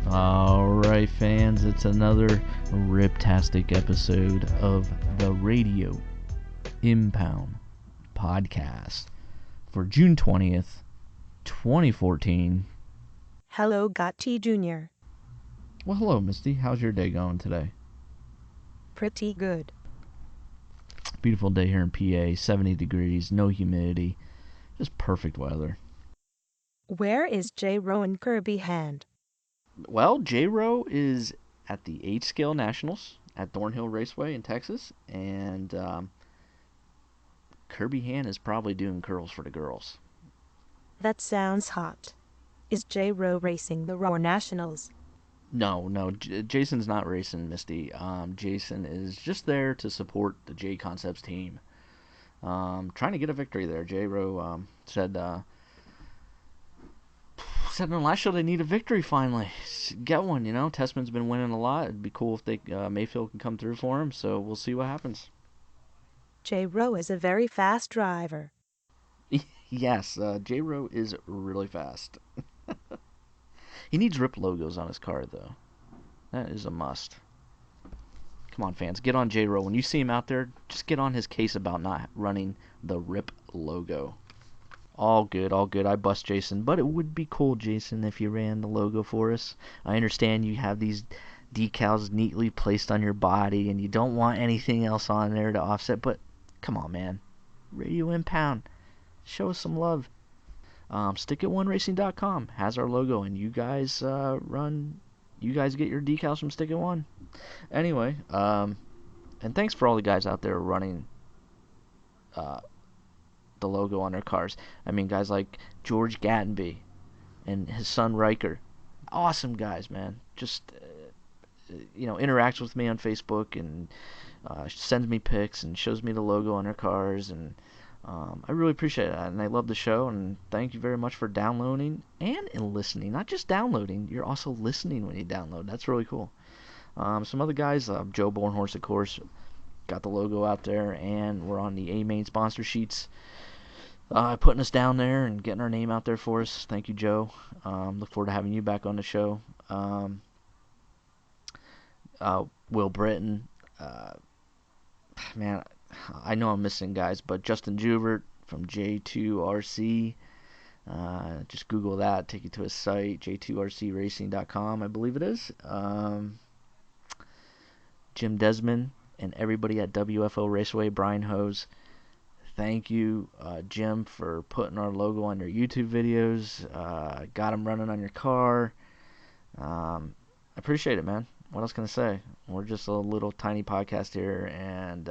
Alright, fans, it's another riptastic episode of the Radio Impound Podcast for June 20th, 2014. Hello, Gotti Jr. Well, hello, Misty. How's your day going today? Pretty good. Beautiful day here in PA, 70 degrees, no humidity, just perfect weather. Where is J-Ro and Kirby Hand? Well, J-Ro is at the 8-Scale Nationals at Thornhill Raceway in Texas, and Kirby Hand is probably doing curls for the girls. That sounds hot. Is J-Ro racing the Raw Nationals? No, Jason's not racing, Misty. Jason is just there to support the J Concepts team. Trying to get a victory there. J-Ro said in the last show they need a victory finally. Get one, you know. Tessman's been winning a lot. It'd be cool if they Mayfield can come through for him, so we'll see what happens. J-Ro is a very fast driver. Yes, J-Ro is really fast. He needs RIP logos on his car, though. That is a must. Come on, fans, get on J-Ro. When you see him out there, just get on his case about not running the RIP logo. All good. I bust Jason, but it would be cool, Jason, if you ran the logo for us. I understand you have these decals neatly placed on your body, and you don't want anything else on there to offset, but come on, man. Radio Impound. Show us some love. StickIt1Racing.com has our logo, and you guys get your decals from Stick It One. Anyway, and thanks for all the guys out there running the logo on their cars. I mean, guys like George Gattenby and his son Riker. Awesome guys, man. Just, interacts with me on Facebook and sends me pics and shows me the logo on their cars. And I really appreciate it. And I love the show. And thank you very much for downloading and listening. Not just downloading, you're also listening when you download. That's really cool. Some other guys, Joe Bornhorst, of course, got the logo out there. And we're on the A-Main sponsor sheets. Putting us down there and getting our name out there for us. Thank you, Joe. Look forward to having you back on the show. Will Britton. Man, I know I'm missing guys, but Justin Jubert from J2RC. Just Google that. Take you to his site, j2rcracing.com, I believe it is. Jim Desmond and everybody at WFO Raceway, Brian Hose. Thank you, Jim, for putting our logo on your YouTube videos. Got them running on your car. I appreciate it, man. What else can I say? We're just a little tiny podcast here, and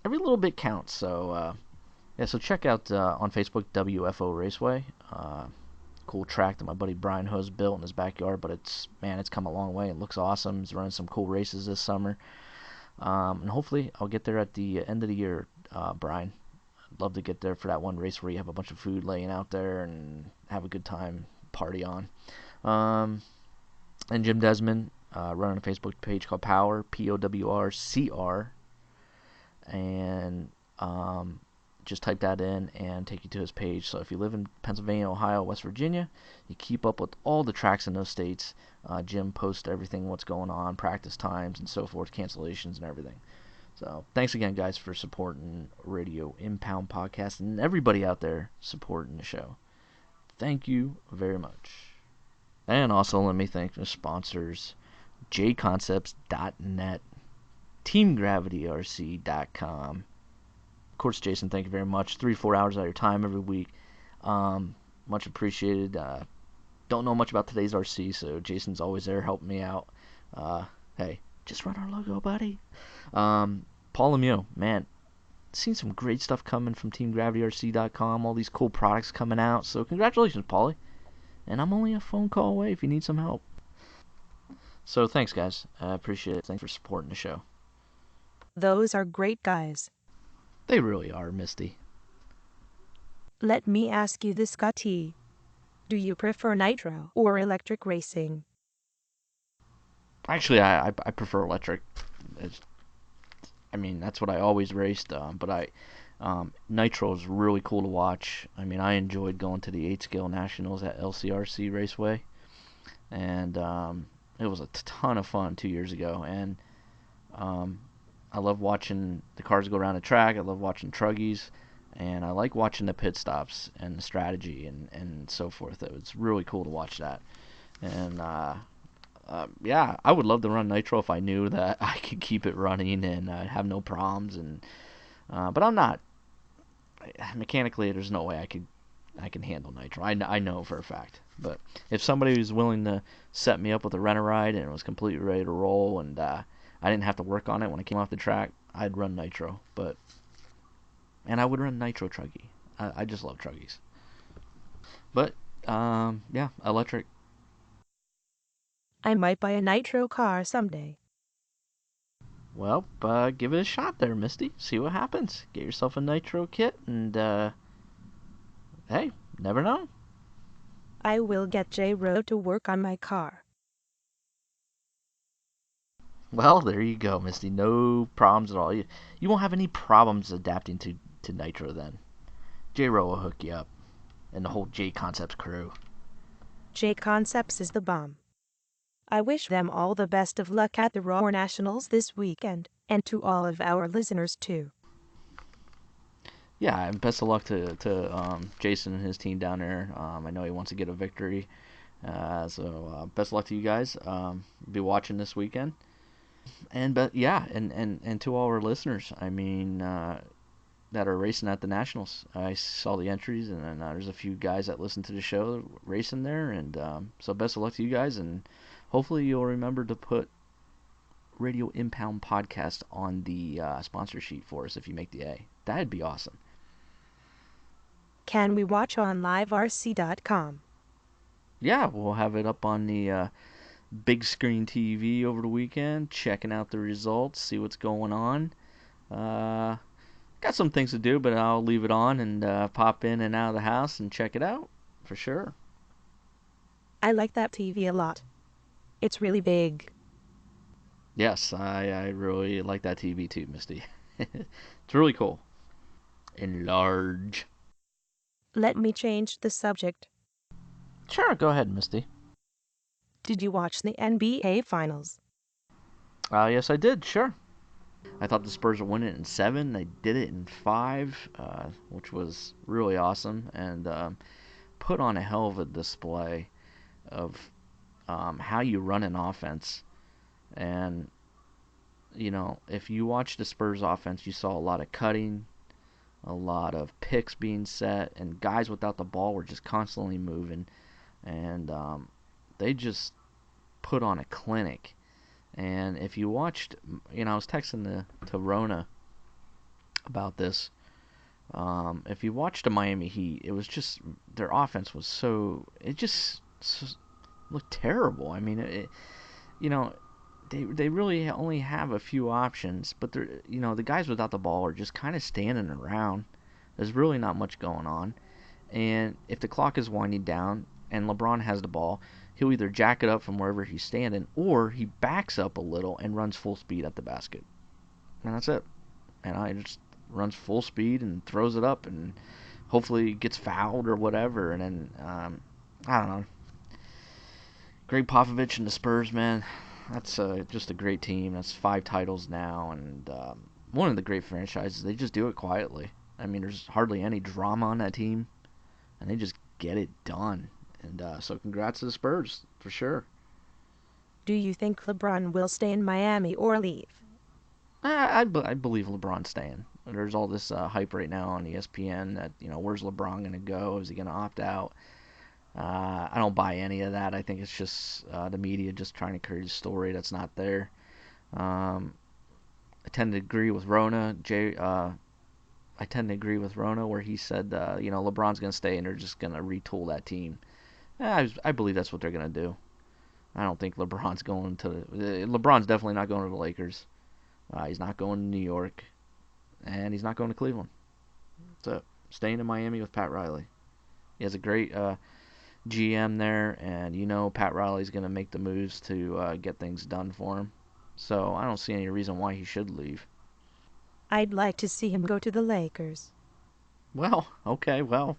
every little bit counts. So, so check out on Facebook WFO Raceway. Cool track that my buddy Brian Hose built in his backyard, but it's come a long way. It looks awesome. He's running some cool races this summer. And hopefully I'll get there at the end of the year, Brian. I'd love to get there for that one race where you have a bunch of food laying out there and have a good time, party on. And Jim Desmond, running a Facebook page called Power, POWRCR. And just type that in and take you to his page. So if you live in Pennsylvania, Ohio, West Virginia, you keep up with all the tracks in those states. Jim posts everything, what's going on, practice times and so forth, cancellations and everything. So thanks again, guys, for supporting Radio Impound Podcast and everybody out there supporting the show. Thank you very much. And also let me thank the sponsors, jconcepts.net, teamgravityrc.com. Of course, Jason, thank you very much. 3-4 hours out of your time every week. Much appreciated. Don't know much about today's RC, so Jason's always there helping me out. Hey, just run our logo, buddy. Paul Lemieux, man, seen some great stuff coming from TeamGravityRC.com. All these cool products coming out. So congratulations, Paulie. And I'm only a phone call away if you need some help. So thanks, guys. I appreciate it. Thanks for supporting the show. Those are great guys. They really are, Misty. Let me ask you this, Gotti. Do you prefer nitro or electric racing? Actually, I prefer electric. That's what I always raced. But Nitro is really cool to watch. I mean, I enjoyed going to the 8-Scale Nationals at LCRC Raceway. and it was a ton of fun 2 years ago. And um, I love watching the cars go around the track. I love watching truggies, and I like watching the pit stops and the strategy and so forth. It was really cool to watch that. And yeah, I would love to run nitro if I knew that I could keep it running and have no problems. And but I'm not mechanically. There's no way I can handle nitro. I know for a fact. But if somebody was willing to set me up with a rent a ride and it was completely ready to roll, and I didn't have to work on it when I came off the track, I'd run nitro. And I would run nitro truggy. I just love truggies. But yeah, electric. I might buy a nitro car someday. Well, give it a shot there, Misty. See what happens. Get yourself a nitro kit, and hey, never know. I will get J-Ro to work on my car. Well, there you go, Misty. No problems at all. You won't have any problems adapting to nitro then. J-Ro will hook you up, and the whole J Concepts crew. J Concepts is the bomb. I wish them all the best of luck at the Raw Nationals this weekend, and to all of our listeners too. Yeah, and best of luck to Jason and his team down there. I know he wants to get a victory. So best of luck to you guys. Be watching this weekend. And but yeah, and to all our listeners, I mean, that are racing at the Nationals. I saw the entries, and there's a few guys that listen to the show racing there, and so best of luck to you guys, and hopefully you'll remember to put Radio Impound Podcast on the sponsor sheet for us if you make the A. That'd be awesome. Can we watch on liverc.com? Yeah, we'll have it up on the big screen TV over the weekend, checking out the results, see what's going on. Uh, Got some things to do, but I'll leave it on and pop in and out of the house and check it out for sure. I like that TV a lot. It's really big. Yes, I really like that TV too, Misty. It's really cool. Enlarge. Let me change the subject. Sure, go ahead, Misty. Did you watch the NBA Finals? Yes, I did. Sure. I thought the Spurs would win it in 7. They did it in 5, which was really awesome, and put on a hell of a display of how you run an offense. And if you watch the Spurs offense, you saw a lot of cutting, a lot of picks being set, and guys without the ball were just constantly moving, and they just put on a clinic. And if you watched, I was texting to Rona about this. If you watched the Miami Heat, it was just their offense was it just looked terrible. I mean, they really only have a few options, but the guys without the ball are just kind of standing around. There's really not much going on, and if the clock is winding down and LeBron has the ball, he'll either jack it up from wherever he's standing, or he backs up a little and runs full speed at the basket, and that's it. And I just runs full speed and throws it up, and hopefully gets fouled or whatever, and then I don't know. Greg Popovich and the Spurs, man, that's just a great team. That's 5 titles now, and one of the great franchises. They just do it quietly. I mean, there's hardly any drama on that team, and they just get it done. And so congrats to the Spurs, for sure. Do you think LeBron will stay in Miami or leave? I believe LeBron's staying. There's all this hype right now on ESPN that, where's LeBron going to go? Is he going to opt out? I don't buy any of that. I think it's just the media just trying to create a story that's not there. I tend to agree with Rona. I tend to agree with Rona where he said, LeBron's going to stay and they're just going to retool that team. I believe that's what they're going to do. I don't think LeBron's definitely not going to the Lakers. He's not going to New York, and he's not going to Cleveland. So staying in Miami with Pat Riley. He has a great GM there, and Pat Riley's going to make the moves to get things done for him. So I don't see any reason why he should leave. I'd like to see him go to the Lakers. Well, okay, well,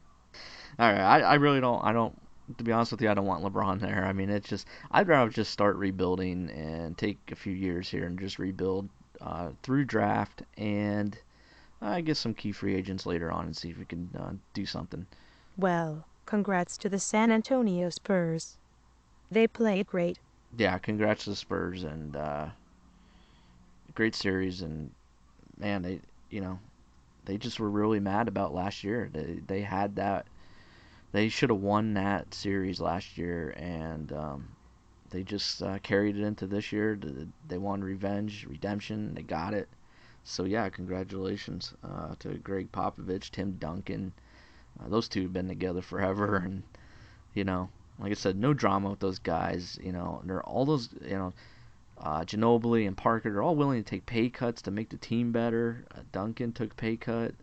all right. I really don't. I don't. To be honest with you, I don't want LeBron there. I mean, it's just I'd rather just start rebuilding and take a few years here and just rebuild through draft and get some key free agents later on and see if we can do something. Well, congrats to the San Antonio Spurs. They played great. Yeah, congrats to the Spurs and great series. And man, you know they just were really mad about last year. They had that. They should have won that series last year, and they just carried it into this year. They wanted revenge, redemption. They got it. So yeah, congratulations to Greg Popovich, Tim Duncan. Those two have been together forever, and you know, like I said, no drama with those guys. You know, they're all those Ginobili and Parker. They're all willing to take pay cuts to make the team better. Duncan took a pay cut.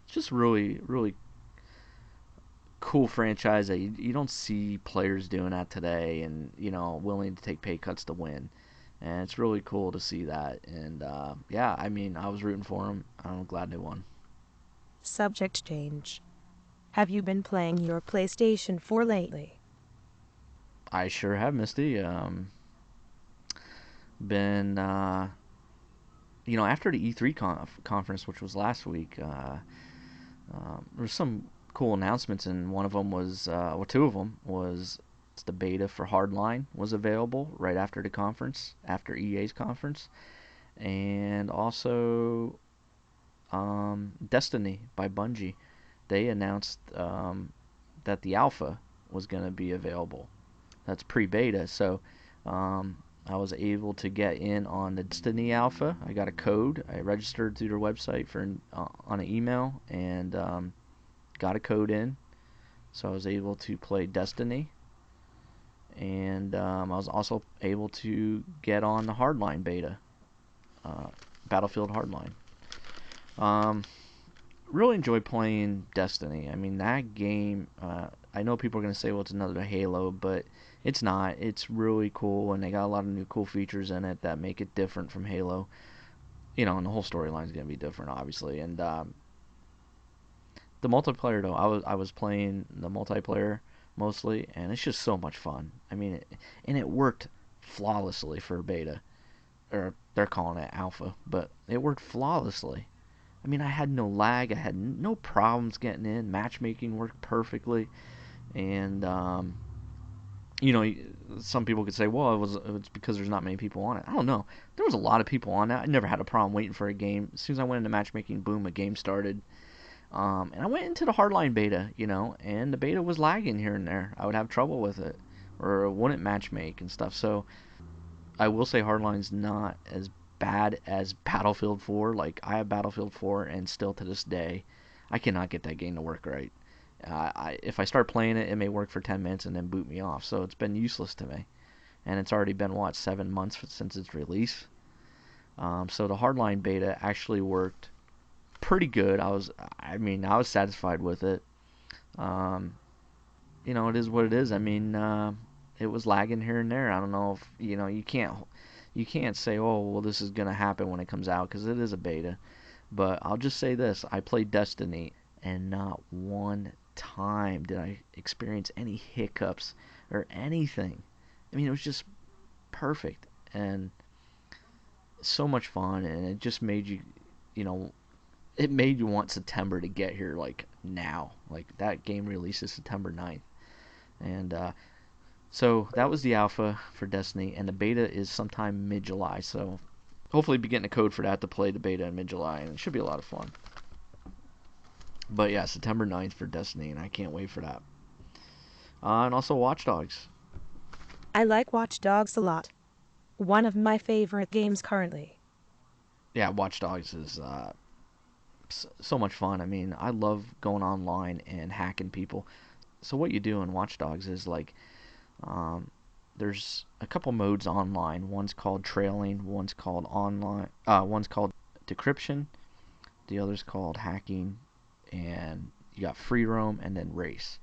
It's just really, really cool franchise that you don't see players doing that today, and willing to take pay cuts to win. And it's really cool to see that. And yeah, I mean, I was rooting for them. I'm glad they won. Subject change. Have you been playing your PlayStation 4 lately? I sure have, Misty. Been after the E3 conference, which was last week, there was some cool announcements, and one of them was, well, two of them was the beta for Hardline was available right after the conference, after EA's conference, and also Destiny by Bungie. They announced that the alpha was going to be available. That's pre-beta, so I was able to get in on the Destiny alpha. I got a code. I registered through their website for on an email and got a code in, so I was able to play Destiny. And I was also able to get on the Hardline beta, Battlefield Hardline. Um, really enjoy playing Destiny. I mean, that game, I know people are going to say, well, it's another Halo, but it's not. It's really cool, and they got a lot of new cool features in it that make it different from Halo. And the whole storyline is going to be different, obviously. And the multiplayer, though, I was playing the multiplayer mostly, and it's just so much fun. I mean, it worked flawlessly for beta, or they're calling it alpha, but it worked flawlessly. I mean, I had no lag. I had no problems getting in. Matchmaking worked perfectly, and you know, some people could say, well, it's because there's not many people on it. I don't know. There was a lot of people on that. I never had a problem waiting for a game. As soon as I went into matchmaking, boom, a game started. And I went into the hardline beta, and the beta was lagging here and there. I would have trouble with it, or it wouldn't matchmake and stuff. So I will say hardline's not as bad as Battlefield 4. Like, I have Battlefield 4, and still to this day, I cannot get that game to work right. If I start playing it, it may work for 10 minutes and then boot me off. So it's been useless to me. And it's already been, 7 months since its release. So the hardline beta actually worked pretty good. I was satisfied with it. Um, it is what it is. I mean, it was lagging here and there. I don't know if you can't say, oh, well, this is gonna happen when it comes out, because it is a beta. But I'll just say this: I played Destiny, and not one time did I experience any hiccups or anything. I mean, it was just perfect and so much fun, and it just made you know, it made you want September to get here, like now. Like, that game releases September 9th. And so that was the alpha for Destiny, and the beta is sometime mid-July. So hopefully be getting a code for that to play the beta in mid-July, and it should be a lot of fun. But yeah, September 9th for Destiny, and I can't wait for that. And also Watch Dogs. I like Watch Dogs a lot. One of my favorite games currently. Yeah, Watch Dogs is so much fun. I mean, I love going online and hacking people. So what you do in Watch Dogs is, like, there's a couple modes online. One's called trailing, one's called decryption, the other's called hacking, and you got free roam and then race.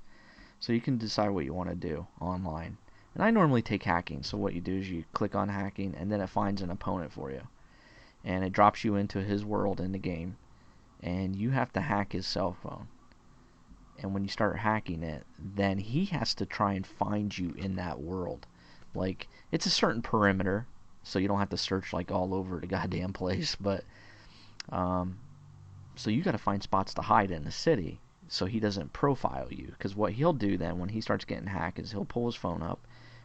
So you can decide what you want to do online. And I normally take hacking. So what you do is you click on hacking, and then it finds an opponent for you, and it drops you into his world in the game, and you have to hack his cell phone. and when you start hacking it, then he has to try and find you in that world. Like, it's a certain perimeter, so you don't have to search like all over the goddamn place, but um, so you got to find spots to hide in the city so he doesn't profile you. Because what he'll do then when he starts getting hacked is he'll pull his phone up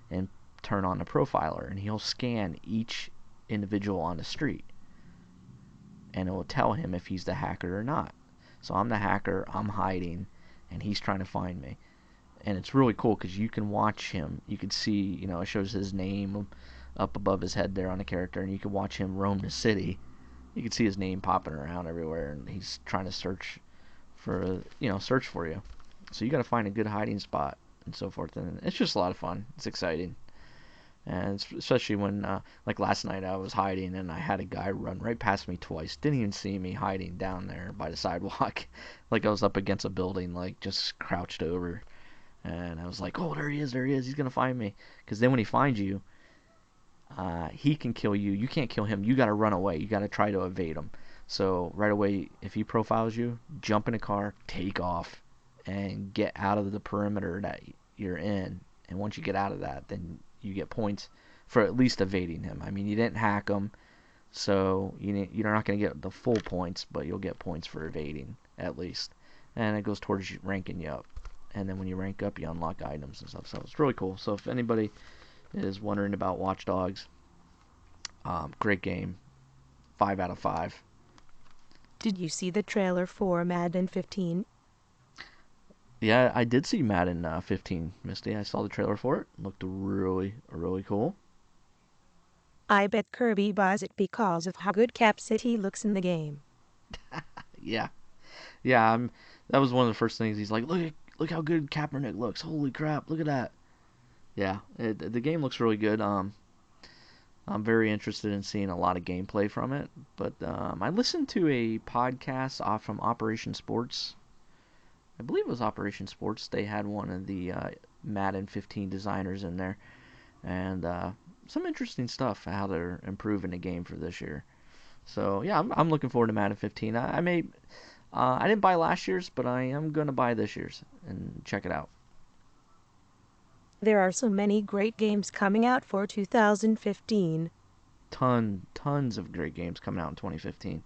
and turn on the profiler, and he'll scan each individual on the street, and it will tell him if he's the hacker or not. So I'm the hacker, I'm hiding, and he's trying to find me. And it's really cool because you can watch him. You can see, it shows his name up above his head there on the character, and you can watch him roam the city. You can see his name popping around everywhere, and he's trying to search for you. So you got to find a good hiding spot and so forth. And it's just a lot of fun. It's exciting. And especially when, like last night, I was hiding and I had a guy run right past me twice. Didn't even see me hiding down there by the sidewalk. Like I was up against a building, like just crouched over. And I was like, oh, there he is, He's going to find me. Because then when he finds you, he can kill you. You can't kill him. You got to run away. You got to try to evade him. So right away, if he profiles you, jump in a car, take off, and get out of the perimeter that you're in. And once you get out of that, then you get points for at least evading him. I mean, you didn't hack him, so you're not going to get the full points, but you'll get points for evading at least. And it goes towards ranking you up. And then when you rank up, you unlock items and stuff. So it's really cool. So if anybody is wondering about Watch Dogs, great game. 5 out of 5. Did you see the trailer for Madden 15? Yeah, I did see Madden 15, Misty. I saw the trailer for it. Looked really, really cool. I bet Kirby buys it because of how good Cap City looks in the game. Yeah, yeah. That was one of the first things. He's like, look how good Kaepernick looks. Holy crap, look at that. Yeah, the game looks really good. I'm very interested in seeing a lot of gameplay from it. But I listened to a podcast off from Operation Sports. I believe it was Operation Sports. They had one of the Madden 15 designers in there, and some interesting stuff how they're improving the game for this year. So yeah, I'm looking forward to Madden 15. I didn't buy last year's, but I am gonna buy this year's and check it out. There are so many great games coming out for 2015. Tons of great games coming out in 2015.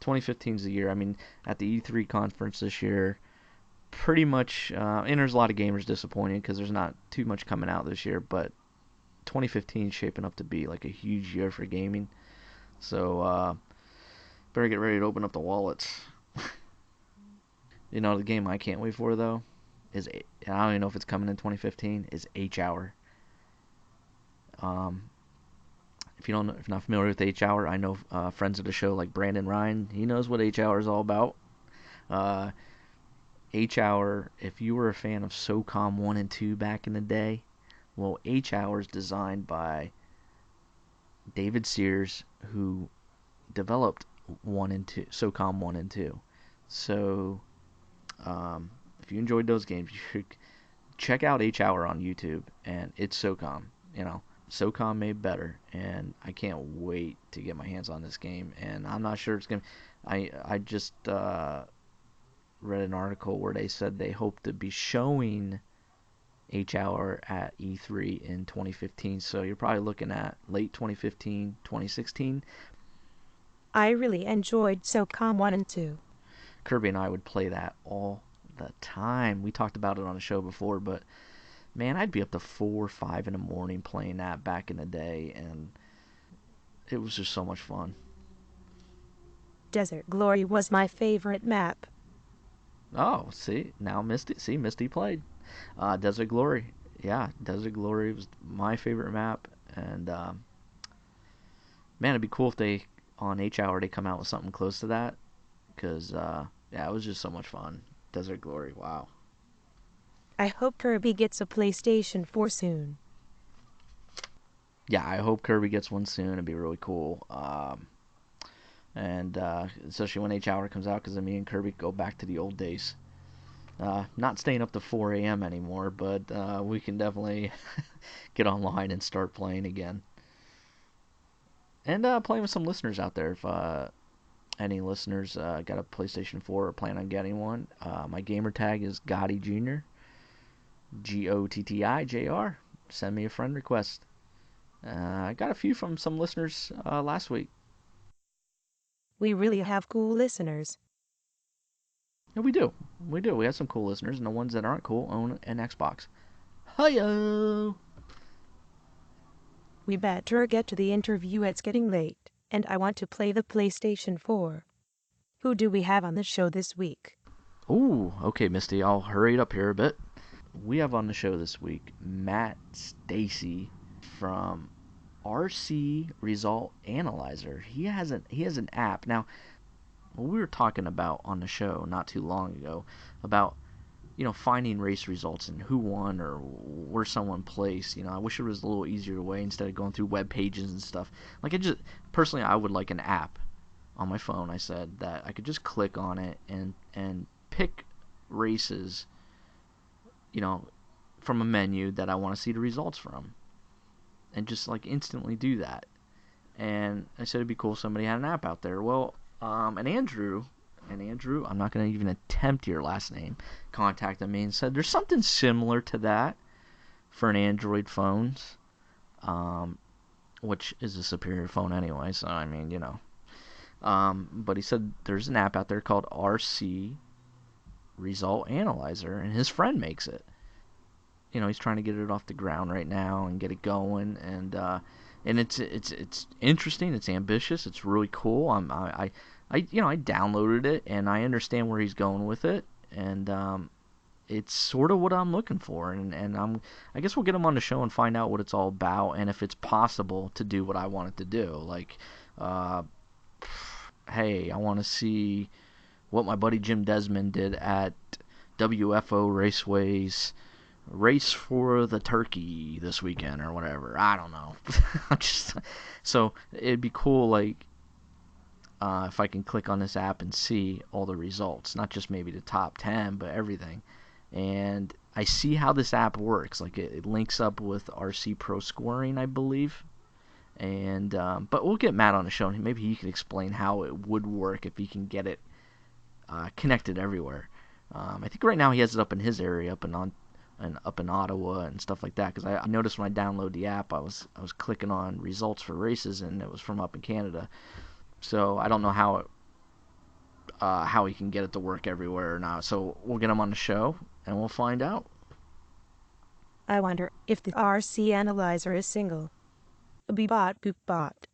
2015 is the year. I mean, at the E3 conference this year, pretty much, and there's a lot of gamers disappointed because there's not too much coming out this year, but 2015 is shaping up to be like a huge year for gaming. So better get ready to open up the wallets. The game I can't wait for though is, I don't even know if it's coming in 2015, is H Hour. Um, if you're not familiar with H Hour, I know friends of the show like Brandon Ryan. He knows what H Hour is all about. Uh, H Hour, if you were a fan of SOCOM 1 and 2 back in the day, well, H Hour is designed by David Sears, who developed 1 and 2, SOCOM 1 and 2. So, if you enjoyed those games, you should check out H Hour on YouTube, and it's SOCOM. SOCOM made better, and I can't wait to get my hands on this game. And I'm not sure it's gonna. I just read an article where they said they hope to be showing H Hour at E3 in 2015. So you're probably looking at late 2015, 2016. I really enjoyed SOCOM 1 and 2. Kirby and I would play that all the time. We talked about it on the show before, but man, I'd be up to 4 or 5 in the morning playing that back in the day, and it was just so much fun. Desert Glory was my favorite map. Oh, Misty played Desert Glory. Yeah, Desert Glory was my favorite map, and man, it'd be cool if they on H Hour they come out with something close to that, because yeah, it was just so much fun. Desert Glory, wow. I hope Kirby gets a PlayStation 4 soon. Yeah, I hope Kirby gets one soon. It'd be really cool. And especially when H Hour comes out, because me and Kirby go back to the old days. Not staying up to 4 a.m. anymore, but we can definitely get online and start playing again. And playing with some listeners out there. any listeners got a PlayStation 4 or plan on getting one, my gamer tag is Gotti Jr. GOTTIJR. Send me a friend request. I got a few from some listeners last week. We really have cool listeners. Yeah, we do. We do. We have some cool listeners, and the ones that aren't cool own an Xbox. Hiyo! We better get to the interview, it's getting late, and I want to play the PlayStation 4. Who do we have on the show this week? Ooh, okay, Misty, I'll hurry it up here a bit. We have on the show this week Matt Stacey from RC Result Analyzer. He has an app. Now, we were talking about on the show not too long ago about finding race results and who won or where someone placed. I wish it was a little easier way instead of going through web pages and stuff. Like personally, I would like an app on my phone. I said that I could just click on it and pick races, from a menu that I want to see the results from, and just like instantly do that. And I said it'd be cool if somebody had an app out there. Well, and Andrew, I'm not going to even attempt your last name, contacted me and said there's something similar to that for an Android phones, which is a superior phone anyway, so I mean, but he said there's an app out there called RC Result Analyzer, and his friend makes it. He's trying to get it off the ground right now and get it going, and it's interesting, it's ambitious, it's really cool. I downloaded it and I understand where he's going with it, and it's sort of what I'm looking for, and I guess we'll get him on the show and find out what it's all about and if it's possible to do what I want it to do. Like, hey, I want to see what my buddy Jim Desmond did at WFO Raceway's race for the turkey this weekend or whatever. I don't know. So it'd be cool, like, if I can click on this app and see all the results, not just maybe the top 10, but everything. And I see how this app works. Like, it links up with RC Pro Scoring, I believe. And but we'll get Matt on the show, and maybe he can explain how it would work if he can get it connected everywhere. I think right now he has it up in his area, up in Ottawa and stuff like that. Because I noticed when I downloaded the app, I was clicking on results for races, and it was from up in Canada. So I don't know how he can get it to work everywhere or not. So we'll get him on the show, and we'll find out. I wonder if the RC Analyzer is single. Be-bot, boop-bot.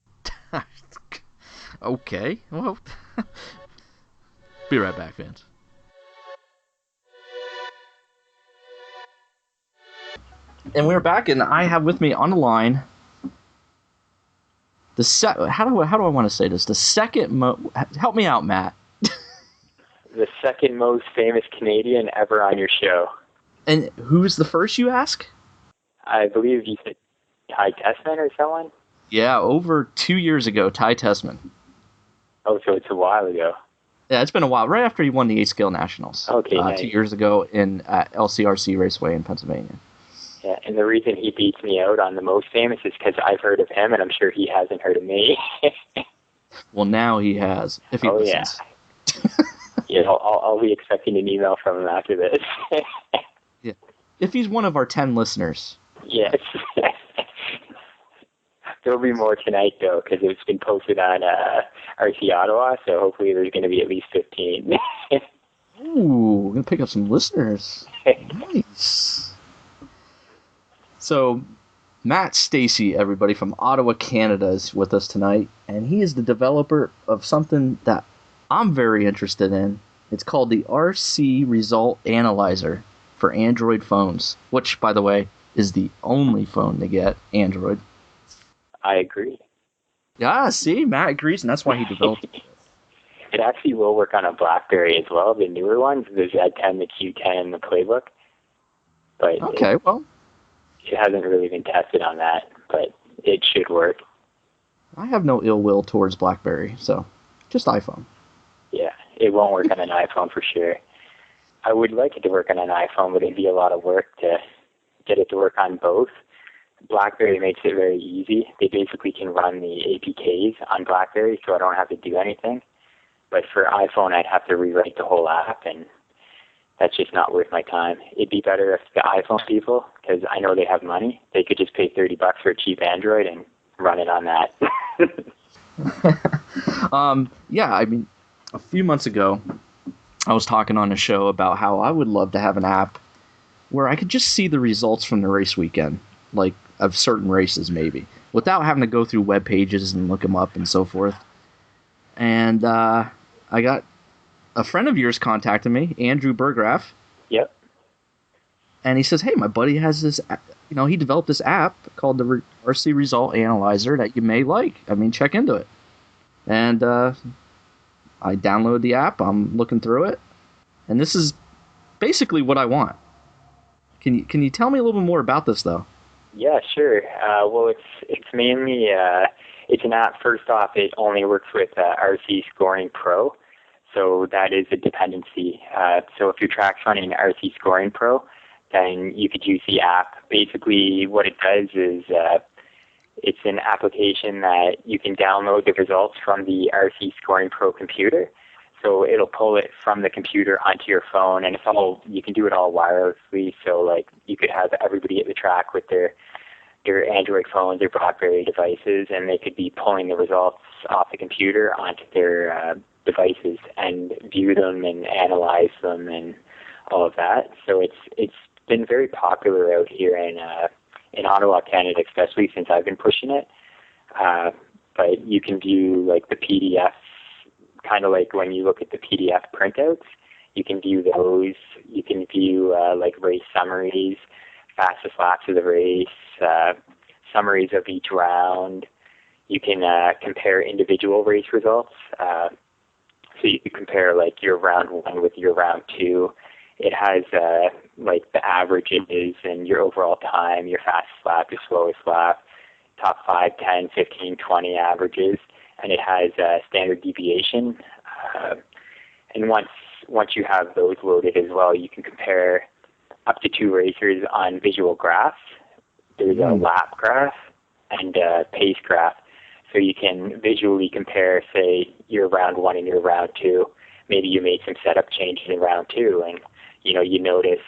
Okay, well, be right back, fans. And we're back, and I have with me on the line how do I want to say this? The second help me out, Matt. The second most famous Canadian ever on your show. And who's the first, you ask? I believe you said Ty Tessman or someone? Yeah, over 2 years ago, Ty Tessman. Oh, so it's a while ago. Yeah, it's been a while. Right after he won the 8-Scale Nationals. Okay, nice. 2 years ago in LCRC Raceway in Pennsylvania. Yeah, and the reason he beats me out on the most famous is because I've heard of him, and I'm sure he hasn't heard of me. Well, now he has, if he listens. Yeah, I'll be expecting an email from him after this. Yeah, if he's one of our 10 listeners. Yes. There'll be more tonight, though, because it's been posted on RC Ottawa, so hopefully there's going to be at least 15. Ooh, we're going to pick up some listeners. Nice. So, Matt Stacey, everybody, from Ottawa, Canada, is with us tonight, and he is the developer of something that I'm very interested in. It's called the RC Result Analyzer for Android phones, which, by the way, is the only phone to get Android. I agree. Yeah, see, Matt agrees, and that's why he developed it. It actually will work on a BlackBerry as well, the newer ones, the Z10, the Q10, and the Playbook. But okay, well, it hasn't really been tested on that, but it should work. I have no ill will towards BlackBerry, so just iPhone. Yeah, it won't work on an iPhone for sure. I would like it to work on an iPhone, but it'd be a lot of work to get it to work on both. BlackBerry makes it very easy. They basically can run the APKs on BlackBerry, so I don't have to do anything. But for iPhone, I'd have to rewrite the whole app, and that's just not worth my time. It'd be better if the iPhone people, because I know they have money, they could just pay $30 for a cheap Android and run it on that. Yeah, I mean, a few months ago, I was talking on a show about how I would love to have an app where I could just see the results from the race weekend, like of certain races maybe, without having to go through web pages and look them up and so forth. And I got a friend of yours contacted me, Andrew Burgraff. Yep. And he says, hey, my buddy has this, he developed this app called the RC Result Analyzer that you may like. I mean, check into it. And I downloaded the app. I'm looking through it. And this is basically what I want. Can you tell me a little bit more about this, though? Yeah, sure. Well, it's mainly, it's an app. First off, it only works with RC Scoring Pro. So that is a dependency. So if your track's running RC Scoring Pro, then you could use the app. Basically, what it does is it's an application that you can download the results from the RC Scoring Pro computer. So it'll pull it from the computer onto your phone, and you can do it all wirelessly. So like you could have everybody at the track with their Android phones, their BlackBerry devices, and they could be pulling the results off the computer onto their devices and view them and analyze them and all of that. So it's been very popular out here in Ottawa, Canada, especially since I've been pushing it. But you can view like the PDFs, kind of like when you look at the PDF printouts, you can view those. You can view like race summaries, fastest laps of the race, summaries of each round. You can compare individual race results. So you can compare like your round 1 with your round 2. It has like the averages and your overall time, your fastest lap, your slowest lap, top 5, 10, 15, 20 averages, and it has standard deviation. And once you have those loaded as well, you can compare up to 2 racers on visual graphs. There's a lap graph and a pace graph. So you can visually compare, say, your round 1 and your round 2. Maybe you made some setup changes in round 2, and you notice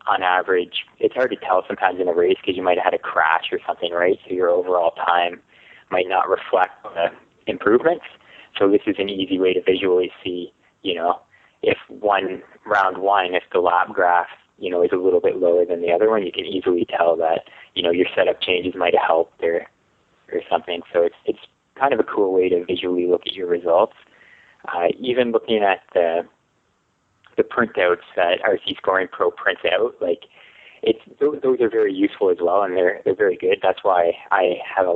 on average, it's hard to tell sometimes in a race because you might have had a crash or something, right? So your overall time might not reflect the improvements. So this is an easy way to visually see, if round one, if the lap graph, is a little bit lower than the other one, you can easily tell that, your setup changes might have helped or something. So it's kind of a cool way to visually look at your results. Even looking at the printouts that RC Scoring Pro prints out, like those are very useful as well, and they're very good. That's why I have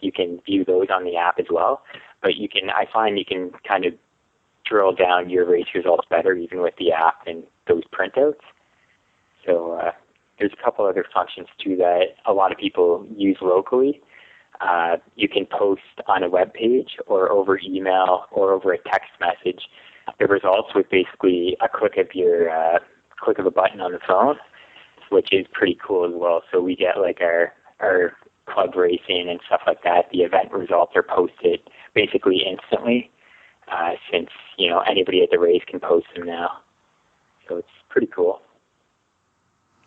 you can view those on the app as well. But I find you can kind of drill down your race results better even with the app and those printouts. So there's a couple other functions too that a lot of people use locally. You can post on a web page or over email or over a text message the results with basically a click of a button on the phone, which is pretty cool as well. So we get like our club racing and stuff like that. The event results are posted basically instantly, since anybody at the race can post them now. So it's pretty cool.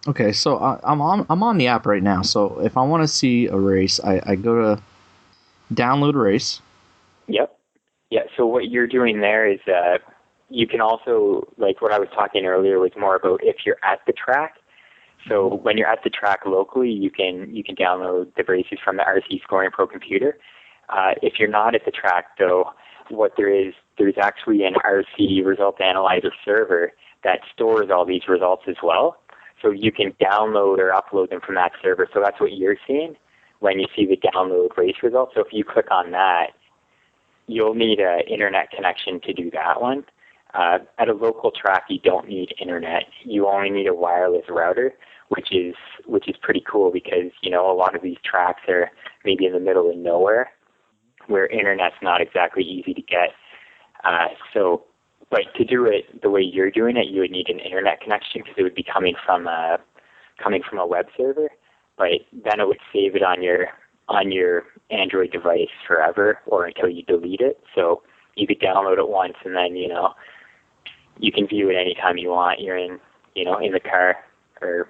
Okay, so I'm on the app right now. So if I want to see a race, I go to download race. Yep. Yeah. So what you're doing there is you can also, like what I was talking earlier was more about if you're at the track. So when you're at the track locally, you can download the races from the RC Scoring Pro computer. If you're not at the track, though, what there's actually an RC Result Analyzer server that stores all these results as well. So you can download or upload them from that server. So that's what you're seeing when you see the download race results. So if you click on that, you'll need an internet connection to do that one. At a local track, you don't need internet. You only need a wireless router, which is pretty cool because, a lot of these tracks are maybe in the middle of nowhere where internet's not exactly easy to get. But to do it the way you're doing it, you would need an internet connection because it would be coming from a web server. But then it would save it on your Android device forever or until you delete it. So you could download it once, and then, you can view it anytime you want. You're in the car, or,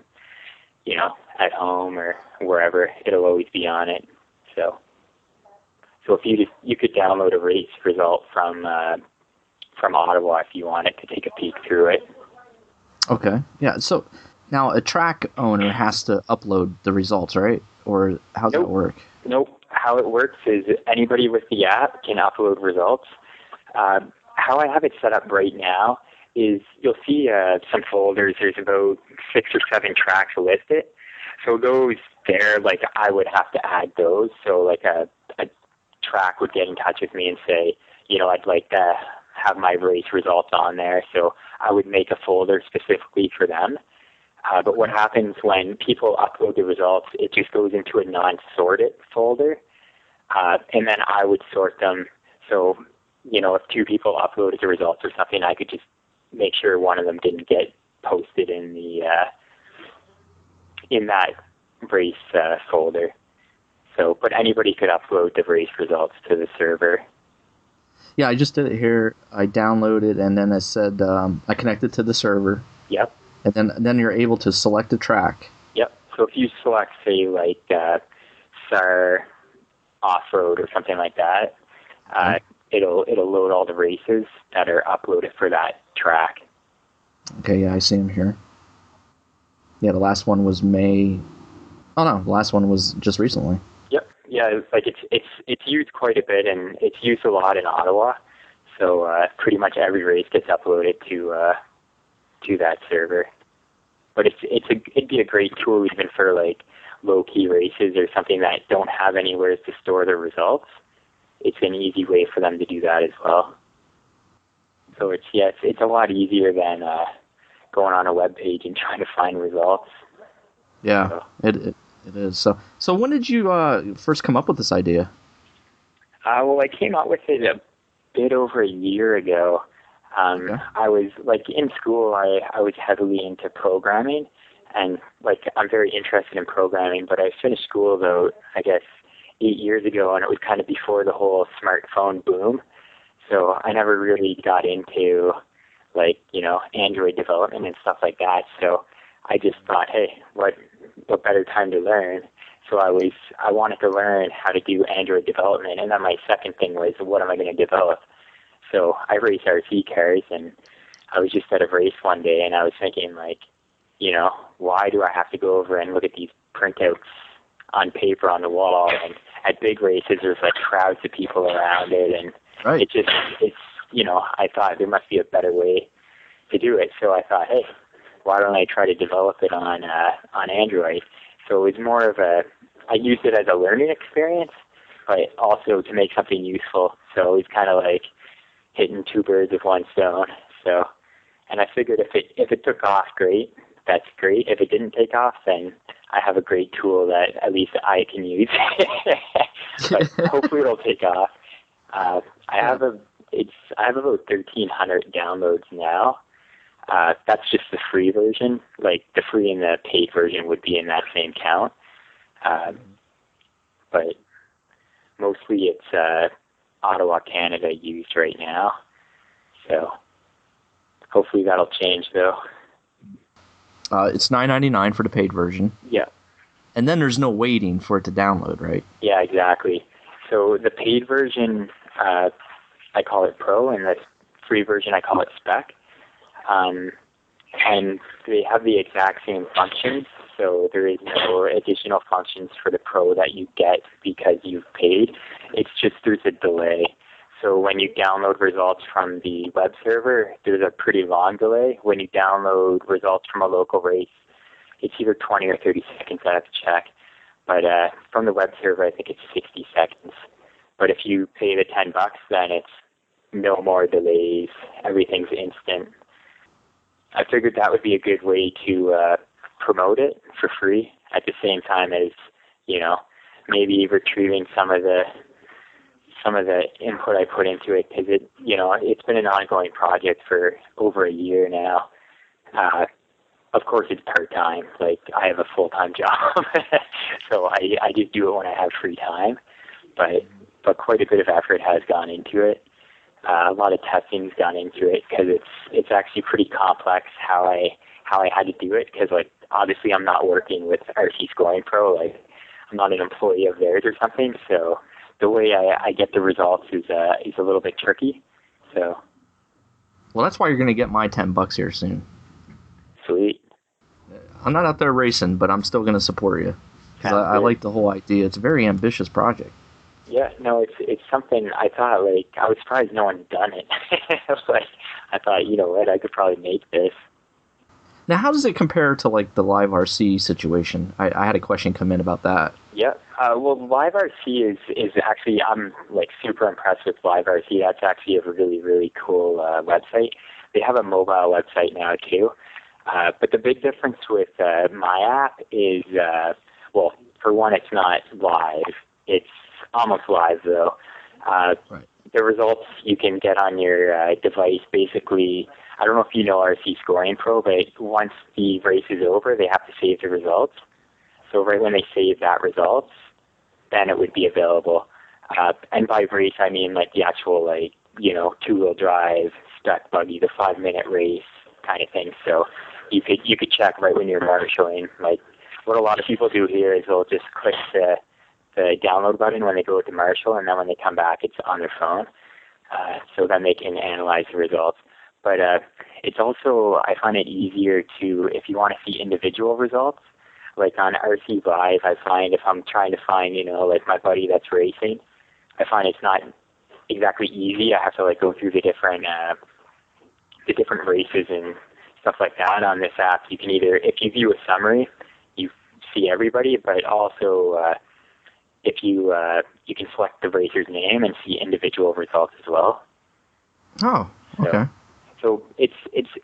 at home or wherever. It'll always be on it. So if you could download a race result from Ottawa if you wanted to take a peek through it. Okay. Yeah. So now a track owner has to upload the results, right? Or how's that work? Nope. How it works is anybody with the app can upload results. How I have it set up right now is you'll see some folders. There's about 6 or 7 tracks listed. So those there, like, I would have to add those. So like a track would get in touch with me and say, I'd like to have my race results on there. So I would make a folder specifically for them. But what happens when people upload the results, it just goes into a non-sorted folder. And then I would sort them. So, if 2 people uploaded the results or something, I could just make sure one of them didn't get posted in that race folder. So, but anybody could upload the race results to the server. Yeah, I just did it here. I downloaded, and then I said I connected to the server. Yep. And then you're able to select a track. Yep. So if you select, say, like SAR off-road or something like that, it'll load all the races that are uploaded for that track. Okay, yeah, I see them here. Yeah, the last one was May. Oh no, the last one was just recently. Yep. Yeah, it's used quite a bit, and it's used a lot in Ottawa. So pretty much every race gets uploaded to that server. But it'd be a great tool even for like low-key races or something that don't have anywhere to store their results. It's an easy way for them to do that as well. So it's a lot easier than going on a web page and trying to find results. Yeah, so. It is. So when did you first come up with this idea? Well, I came up with it a bit over a year ago. Okay. I was in school. I was heavily into programming, and I'm very interested in programming. But I finished school though, I guess 8 years ago, and it was kind of before the whole smartphone boom. So I never really got into Android development and stuff like that. So I just thought, hey, what better time to learn? So I wanted to learn how to do Android development, and then my second thing was, what am I going to develop? So I race RC cars, and I was just at a race one day, and I was thinking, why do I have to go over and look at these printouts on paper on the wall? And at big races, there's crowds of people around it, and right. I thought there must be a better way to do it. So I thought, hey, why don't I try to develop it on Android? So it was more of I used it as a learning experience, but also to make something useful. So it was kind of like hitting 2 birds with 1 stone. So, and I figured if it took off, great. That's great. If it didn't take off, then I have a great tool that at least I can use. But hopefully it'll take off. I have about 1,300 downloads now. That's just the free version. The free and the paid version would be in that same count. But mostly it's Ottawa, Canada used right now. So hopefully that'll change though. It's $9.99 for the paid version. Yeah. And then there's no waiting for it to download, right? Yeah, exactly. So the paid version, I call it Pro, and the free version, I call it Spec. And they have the exact same functions, so there is no additional functions for the Pro that you get because you've paid. It's just there's a delay. So when you download results from the web server, there's a pretty long delay. When you download results from a local race, it's either 20 or 30 seconds, I have to check. But from the web server, I think it's 60 seconds. But if you pay the $10, then it's no more delays. Everything's instant. I figured that would be a good way to promote it for free at the same time as, maybe retrieving some of the input I put into it, because it's been an ongoing project for over a year now. Of course, it's part-time. I have a full-time job, so I just do it when I have free time. But quite a bit of effort has gone into it. A lot of testing's gone into it because it's actually pretty complex how I had to do it, because like obviously I'm not working with RC Scoring Pro, like I'm not an employee of theirs or something, so the way I get the results is a little bit tricky. So Well, that's why you're going to get my $10 here soon. sweet. I'm not out there racing, but I'm still going to support you because I like the whole idea. It's a very ambitious project. Yeah, no, it's something I thought, like, I was surprised no one done it. Like, I thought, you know what, I could probably make this. Now, how does it compare to like the live RC situation? I had a question come in about that. Yeah, well, Live RC is actually, I'm like super impressed with Live RC. That's actually a really, really cool website. They have a mobile website now too. But the big difference with my app is, well, for one, it's not live. It's almost live though. Right. The results you can get on your device, basically, I don't know if you know RC Scoring Pro, but once the race is over, they have to save the results. So right when they save that results, then it would be available. And by race, I mean like the actual, like, you know, two-wheel drive, stuck buggy, the 5-minute race kind of thing. So you could check right when you're marshalling. Like what a lot of people do here is they'll just click the download button when they go to Marshall, and then when they come back, it's on their phone. So then they can analyze the results. But it's also, I find it easier to, if you want to see individual results, like on RC Live, I find if I'm trying to find, you know, like my buddy that's racing, I find it's not exactly easy. I have to like go through the different races and stuff like that. On this app, you can either, if you view a summary, you see everybody, but also if you can select the racer's name and see individual results as well. Oh, okay. So it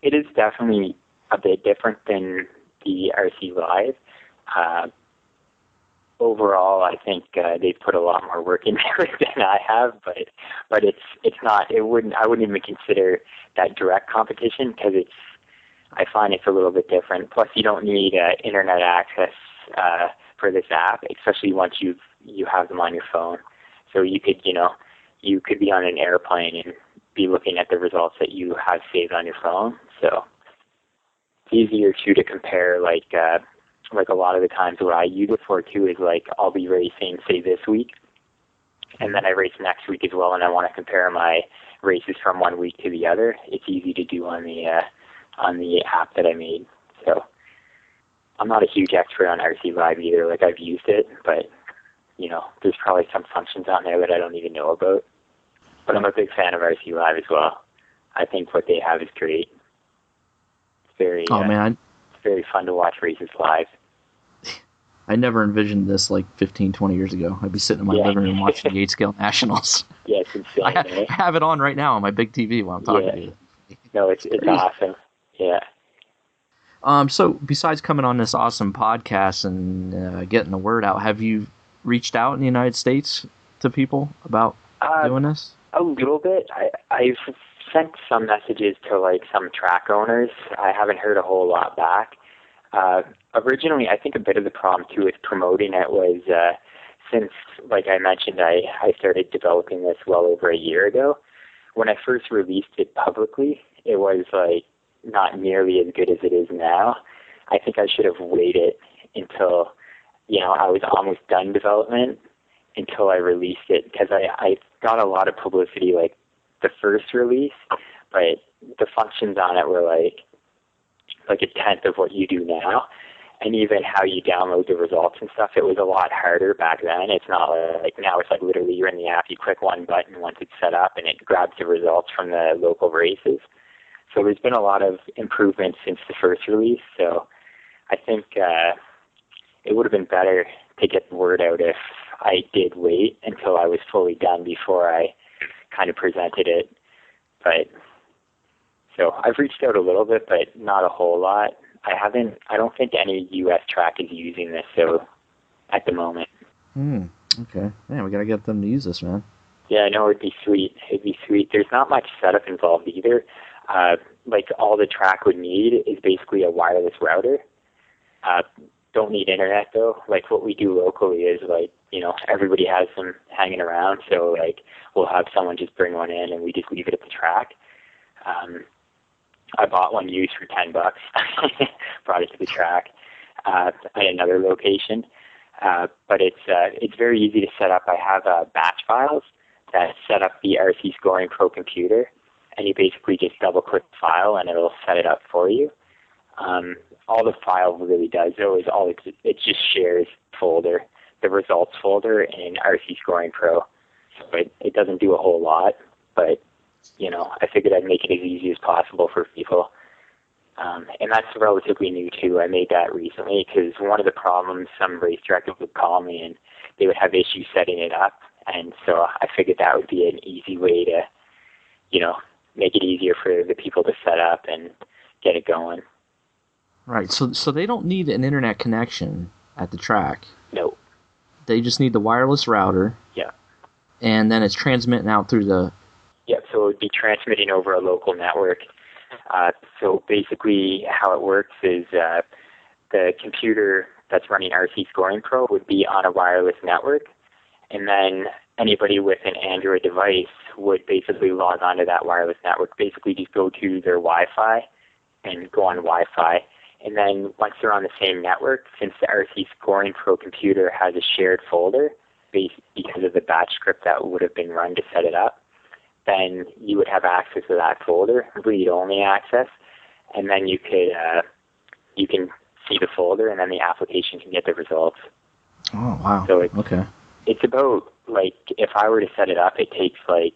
is definitely a bit different than the RC Live. Overall, I think they've put a lot more work into it than I have, but it's not. I wouldn't even consider that direct competition, because I find it's a little bit different. Plus, you don't need internet access for this app, especially once you have them on your phone. So you could be on an airplane and be looking at the results that you have saved on your phone. So it's easier to compare, like a lot of the times what I use it for too is like I'll be racing, say, this week, and then I race next week as well, and I want to compare my races from one week to the other. It's easy to do on the app that I made. So I'm not a huge expert on RC Live either. Like, I've used it, but you know, there's probably some functions on there that I don't even know about. But I'm a big fan of RC Live as well. I think what they have is great. It's very it's very fun to watch races live. I never envisioned this like 15, 20 years ago. I'd be sitting in my living room watching the 8-scale Nationals. Yeah, it's insane. I have it on right now on my big TV while I'm talking to you. No, it's awesome. Yeah. So besides coming on this awesome podcast and getting the word out, have you reached out in the United States to people about doing this? A little bit. I've sent some messages to like some track owners. I haven't heard a whole lot back. Originally, I think a bit of the problem too with promoting it was since, like I mentioned, I started developing this well over a year ago. When I first released it publicly, it was like not nearly as good as it is now. I think I should have waited until, you know, I was almost done development until I released it, because I got a lot of publicity like the first release, but the functions on it were like a tenth of what you do now. And even how you download the results and stuff, it was a lot harder back then. It's not like now. It's like literally you're in the app, you click one button once it's set up, and it grabs the results from the local races. So there's been a lot of improvements since the first release. So I think it would have been better to get the word out if I did wait until I was fully done before I kind of presented it. But so I've reached out a little bit, but not a whole lot. I don't think any U.S. track is using this, so at the moment. Okay. Man, we got to get them to use this, man. Yeah, I know. It'd be sweet. There's not much setup involved either. Like all the track would need is basically a wireless router. don't need internet though. Like what we do locally is like, everybody has them hanging around. So like we'll have someone just bring one in and we just leave it at the track. I bought one used for $10, brought it to the track at another location. But it's very easy to set up. I have batch files that set up the RC Scoring Pro computer, and you basically just double-click the file, and it'll set it up for you. All the file really does, though, is it just shares the results folder in RC Scoring Pro. So it doesn't do a whole lot, but, I figured I'd make it as easy as possible for people. And that's relatively new, too. I made that recently because one of the problems, some race directors would call me, and they would have issues setting it up. And so I figured that would be an easy way to, make it easier for the people to set up and get it going. Right. So they don't need an internet connection at the track. No. They just need the wireless router. Yeah. And then it's transmitting out through the... Yep, so it would be transmitting over a local network. So basically how it works is the computer that's running RC Scoring Pro would be on a wireless network, and then anybody with an Android device would basically log onto that wireless network, basically just go to their Wi-Fi and go on Wi-Fi. And then once they're on the same network, since the RC Scoring Pro computer has a shared folder because of the batch script that would have been run to set it up, then you would have access to that folder, read-only access, and then you can see the folder, and then the application can get the results. Oh, wow. So it's about, like, if I were to set it up, it takes, like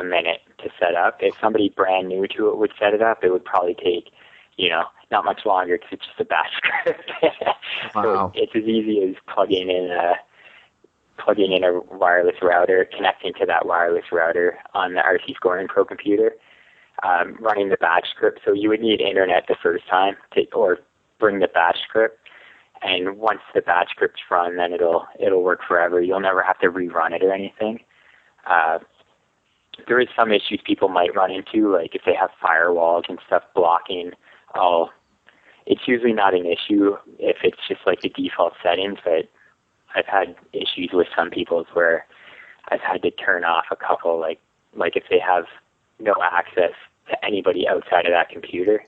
a minute to set up. If somebody brand new to it would set it up, it would probably take, not much longer because it's just a batch script. Wow. So it's as easy as plugging in a wireless router, connecting to that wireless router on the RC Scoring Pro computer, running the batch script. So you would need internet the first time or bring the batch script. And once the batch script's run, then it'll work forever. You'll never have to rerun it or anything. There is some issues people might run into, like if they have firewalls and stuff blocking all. It's usually not an issue if it's just like the default settings, but I've had issues with some people's where I've had to turn off a couple, like if they have no access to anybody outside of that computer,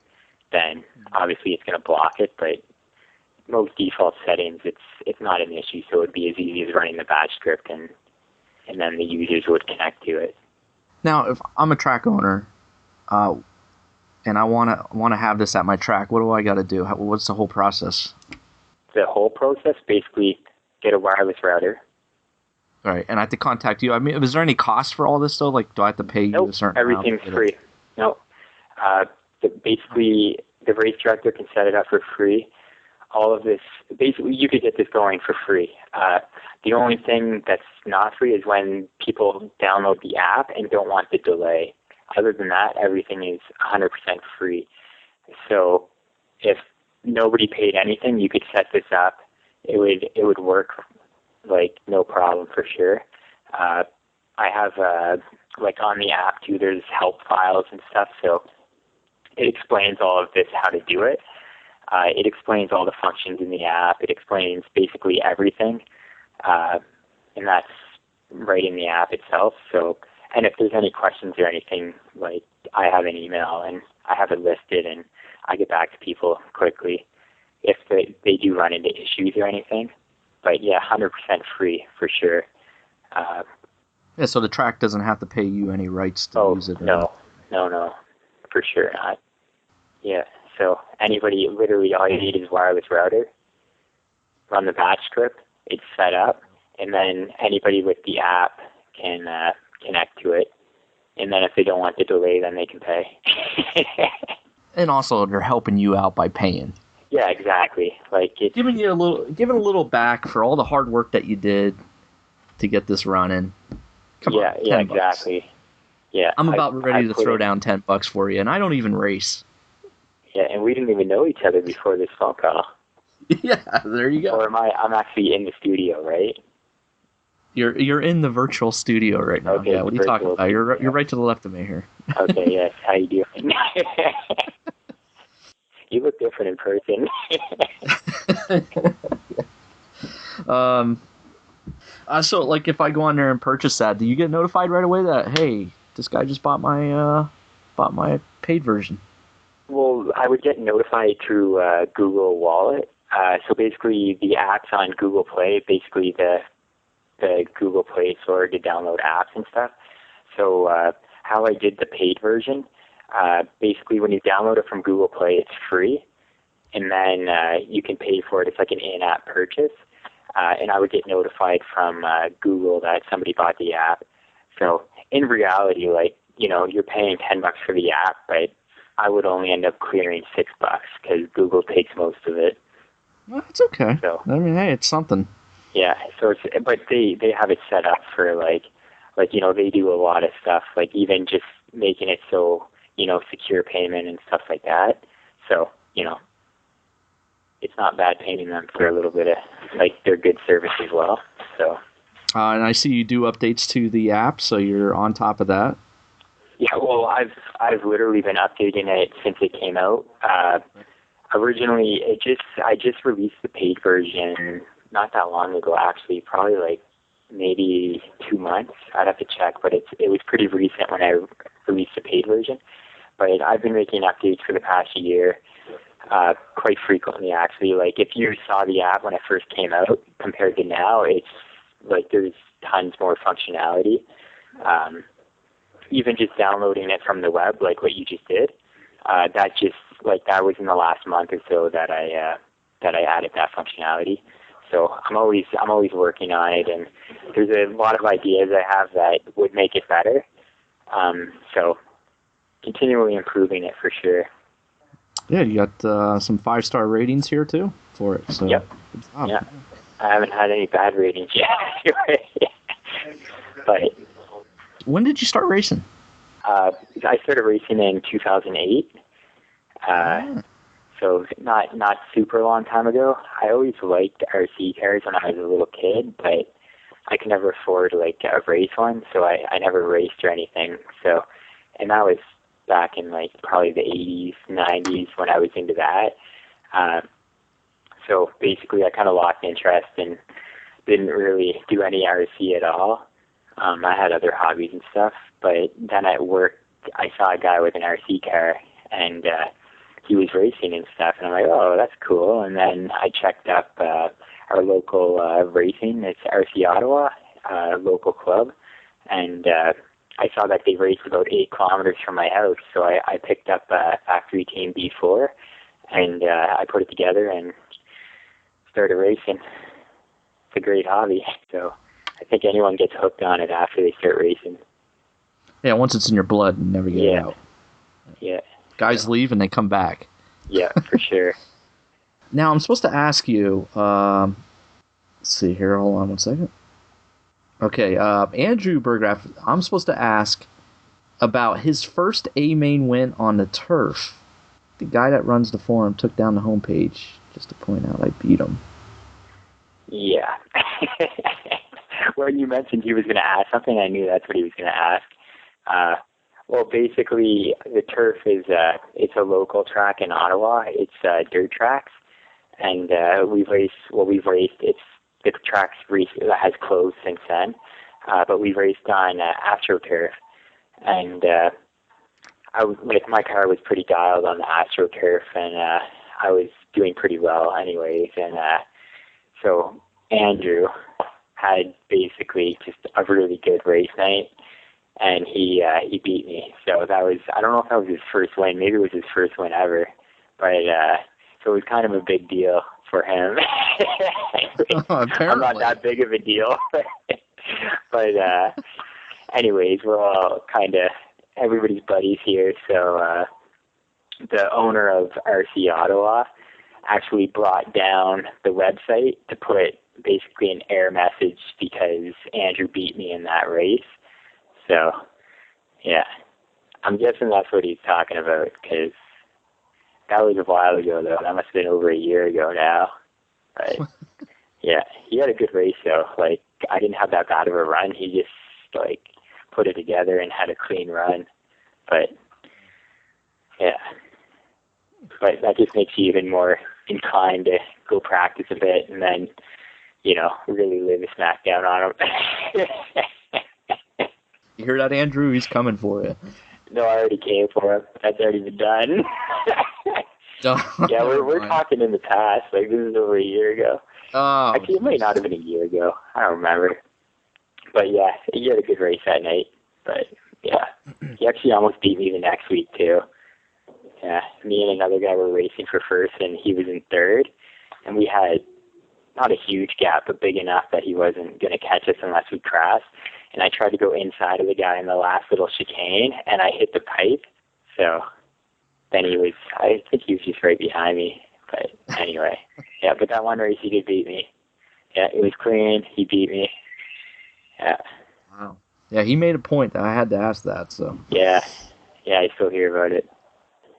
then obviously it's going to block it, but most default settings, it's not an issue, so it would be as easy as running the batch script, and then the users would connect to it. Now, if I'm a track owner, and I want to have this at my track, what do I got to do? What's the whole process? The whole process, basically, get a wireless router. All right, and I have to contact you. I mean, is there any cost for all this, though? Like, do I have to pay you a certain amount? Everything's free. No. Basically, the race director can set it up for free. All of this, basically, you could get this going for free. The only thing that's not free is when people download the app and don't want the delay. Other than that, everything is 100% free. So if nobody paid anything, you could set this up. It would work like no problem for sure. I have like on the app too, there's help files and stuff, so it explains all of this, how to do it. It explains all the functions in the app. It explains basically everything, and that's right in the app itself. So, and if there's any questions or anything, like I have an email and I have it listed, and I get back to people quickly if they do run into issues or anything. But yeah, 100% free for sure. Yeah, so the track doesn't have to pay you any rights to use it. No, for sure not. Yeah, so anybody, literally all you need is wireless router, run the batch script, it's set up, and then anybody with the app can connect to it. And then if they don't want the delay, then they can pay. And also, they're helping you out by paying. Yeah, exactly. Like it's giving a little back for all the hard work that you did to get this running. Come on, yeah, exactly. Yeah, I'm about ready to throw down $10 for you, and I don't even race. Yeah, and we didn't even know each other before this phone call. Yeah, there you go. Or I'm actually in the studio, right? You're in the virtual studio right now. Okay, yeah, what are you talking about? You're right to the left of me here. Okay, yes. How you doing? You look different in person. So like if I go on there and purchase that, do you get notified right away that, hey, this guy just bought my paid version? Well, I would get notified through Google Wallet. So basically, the apps on Google Play, basically the Google Play Store to download apps and stuff. So how I did the paid version, basically when you download it from Google Play, it's free, and then you can pay for it. It's like an in-app purchase, and I would get notified from Google that somebody bought the app. So in reality, like, you know, you're paying $10 for the app, but I would only end up clearing $6 because Google takes most of it. Well, it's okay. So, I mean, hey, it's something. Yeah, so it's, but they have it set up for like, you know, they do a lot of stuff, like even just making it so, you know, secure payment and stuff like that. So, you know, it's not bad paying them for a little bit of, like, their good service as well. So. And I see you do updates to the app, so you're on top of that. Yeah, well, I've literally been updating it since it came out. Originally, I just released the paid version not that long ago, actually, probably like maybe 2 months. I'd have to check, but it was pretty recent when I released the paid version. But I've been making updates for the past year, quite frequently, actually. Like, if you saw the app when it first came out compared to now, it's like there's tons more functionality. Even just downloading it from the web, like what you just did, that was in the last month or so that I added that functionality. So I'm always working on it, and there's a lot of ideas I have that would make it better. So continually improving it for sure. Yeah, you got some 5-star ratings here too for it. So yep. Yeah, I haven't had any bad ratings yet. But when did you start racing? I started racing in 2008. So not super long time ago. I always liked RC cars when I was a little kid, but I could never afford like a race one, so I never raced or anything. So, and that was back in like probably the 80s, 90s when I was into that. So basically I kind of lost interest and didn't really do any RC at all. I had other hobbies and stuff, but then at work I saw a guy with an RC car, and he was racing and stuff, and I'm like, oh, that's cool. And then I checked up our local racing. It's RC Ottawa, local club, and I saw that they raced about 8 kilometers from my house, so I picked up a factory team B4, and I put it together and started racing. It's a great hobby, so I think anyone gets hooked on it after they start racing. Yeah, once it's in your blood, you never get it out. Yeah. Guys leave and they come back. Yeah, for sure. Now, I'm supposed to ask you, let's see here, hold on one second. Okay, Andrew Berggraf, I'm supposed to ask about his first A-main win on the turf. The guy that runs the forum took down the homepage just to point out I beat him. Yeah. When you mentioned he was going to ask something, I knew that's what he was going to ask. Well, basically, the turf is it's a local track in Ottawa. It's dirt tracks, and we've raced. The track's has closed since then, but we've raced on AstroTurf, and my car was pretty dialed on the AstroTurf, and I was doing pretty well, anyways. And so Andrew had basically just a really good race night. And he beat me. So that was, I don't know if that was his first win. Maybe it was his first win ever. But so it was kind of a big deal for him. I'm not that big of a deal. But anyways, we're all kind of everybody's buddies here. So the owner of RC Ottawa actually brought down the website to put basically an error message because Andrew beat me in that race. So, yeah, I'm guessing that's what he's talking about, because that was a while ago, though. That must have been over a year ago now. But, yeah, he had a good race, though. Like, I didn't have that bad of a run. He just, like, put it together and had a clean run. But, yeah. But that just makes you even more inclined to go practice a bit and then, really live a smackdown on him. You hear that, Andrew? He's coming for you. No, I already came for him. That's already been done. Yeah, we're talking in the past. Like, this is over a year ago. Oh, actually, it might not have been a year ago. I don't remember. But yeah, he had a good race that night. But yeah, he actually almost beat me the next week too. Yeah, me and another guy were racing for first, and he was in third. And we had not a huge gap, but big enough that he wasn't going to catch us unless we crashed. And I tried to go inside of the guy in the last little chicane, and I hit the pipe. So then I think he was just right behind me. But anyway, yeah, but that one race he did beat me. Yeah, it was clean. He beat me. Yeah. Wow. Yeah, he made a point that I had to ask that, so. Yeah, I still hear about it.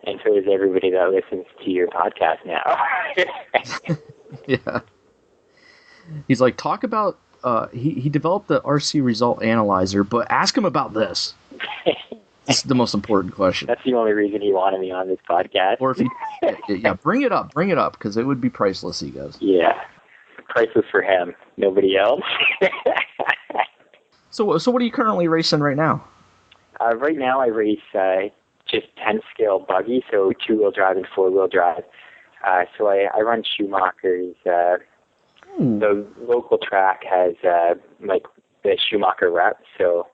And so does everybody that listens to your podcast now. Yeah. He's like, talk about, he developed the RC result analyzer, but ask him about this. This is the most important question. That's the only reason he wanted me on this podcast. Or if he, bring it up, because it would be priceless, he goes. Yeah, priceless for him, nobody else. So what are you currently racing right now? Right now I race just 10-scale buggy, so 2-wheel drive and 4-wheel drive. So I run Schumacher's. The local track has like the Schumacher rep, so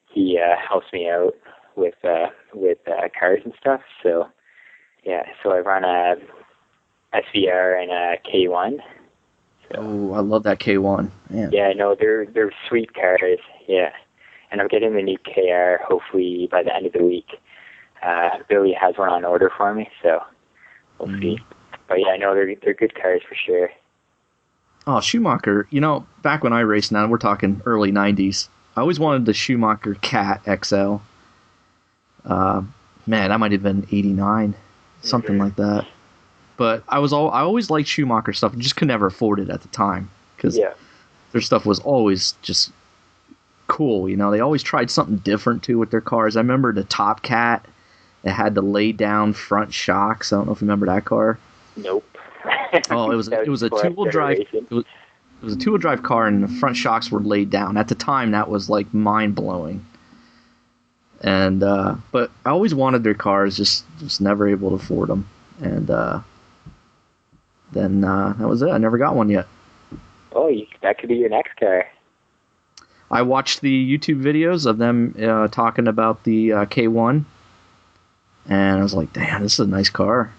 he helps me out with cars and stuff. So yeah, so I run a SVR and a K1. So, oh, I love that K1. Man. Yeah, no, they're sweet cars. Yeah, and I'm getting the new KR hopefully by the end of the week. Billy has one on order for me, so we'll see. But yeah, I know they're good cars for sure. Oh, Schumacher, back when I raced, now we're talking early 90s, I always wanted the Schumacher Cat XL. Man, that might have been 89, something like that. But I always liked Schumacher stuff, and just could never afford it at the time, because their stuff was always just cool, They always tried something different, too, with their cars. I remember the Top Cat. It had the lay-down front shocks. I don't know if you remember that car. Nope. Oh, it was a 2-wheel drive. It was a 2-wheel drive car, and the front shocks were laid down. At the time, that was like mind blowing. And but I always wanted their cars, just never able to afford them. And then that was it. I never got one yet. Oh, that could be your next car. I watched the YouTube videos of them talking about the K1, and I was like, damn, this is a nice car.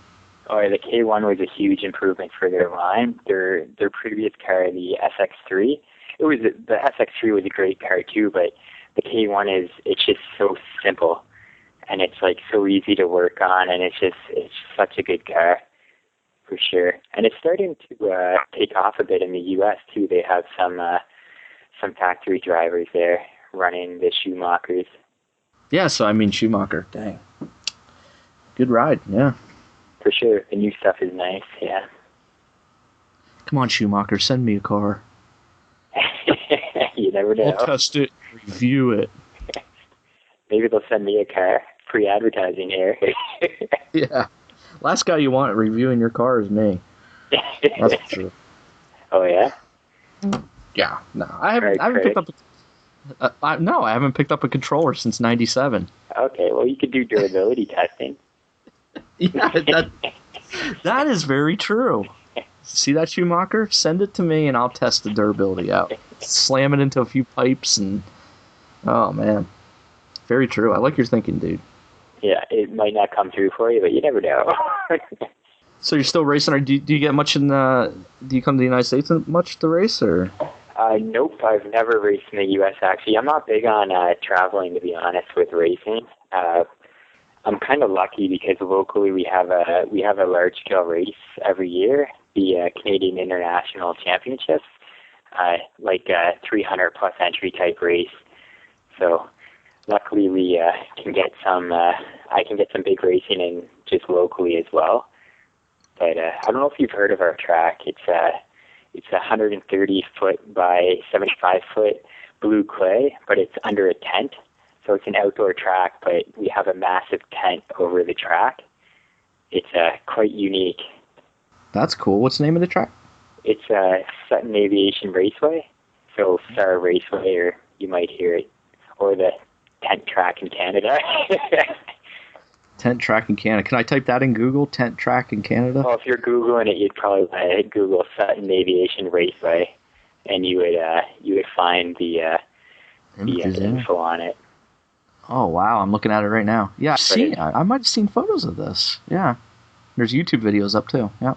Oh, the K1 was a huge improvement for their line. Their previous car, the SX3, the SX3 was a great car too, but the K1 it's just so simple, and it's like so easy to work on, and it's such a good car for sure. And it's starting to take off a bit in the U.S. too. They have some factory drivers there running the Schumachers. Yeah, so I mean Schumacher, dang, good ride, yeah. For sure. The new stuff is nice, yeah. Come on, Schumacher, send me a car. You never know. I'll test it, review it. Maybe they'll send me a car. Free advertising here. Yeah. Last guy you want reviewing your car is me. That's for sure. Oh, yeah? Yeah. No, I haven't picked up I haven't picked up a controller since 97. Okay, well, you could do durability testing. Yeah, that is very true. See that Schumacher? Send it to me and I'll test the durability out. Slam it into a few pipes and oh man. Very true. I like your thinking, dude. Yeah, it might not come through for you, but you never know. So you're still racing, or do you get much do you come to the United States much to race, or? Nope, I've never raced in the U.S. actually. I'm not big on traveling, to be honest, with racing. I'm kind of lucky because locally we have a large scale race every year, the Canadian International Championships, like a 300 plus entry type race. So luckily we can get some. I can get some big racing in just locally as well. But I don't know if you've heard of our track. It's 130 foot by 75 foot blue clay, but it's under a tent. So it's an outdoor track, but we have a massive tent over the track. It's quite unique. That's cool. What's the name of the track? It's Sutton Aviation Raceway. So Star Raceway, or you might hear it, or the 10th track in Canada. 10th track in Canada. Can I type that in Google? 10th track in Canada? Well, if you're Googling it, you'd probably Google Sutton Aviation Raceway, and you would find the info on it. Oh, wow. I'm looking at it right now. Yeah, I might have seen photos of this. Yeah. There's YouTube videos up, too. Yeah.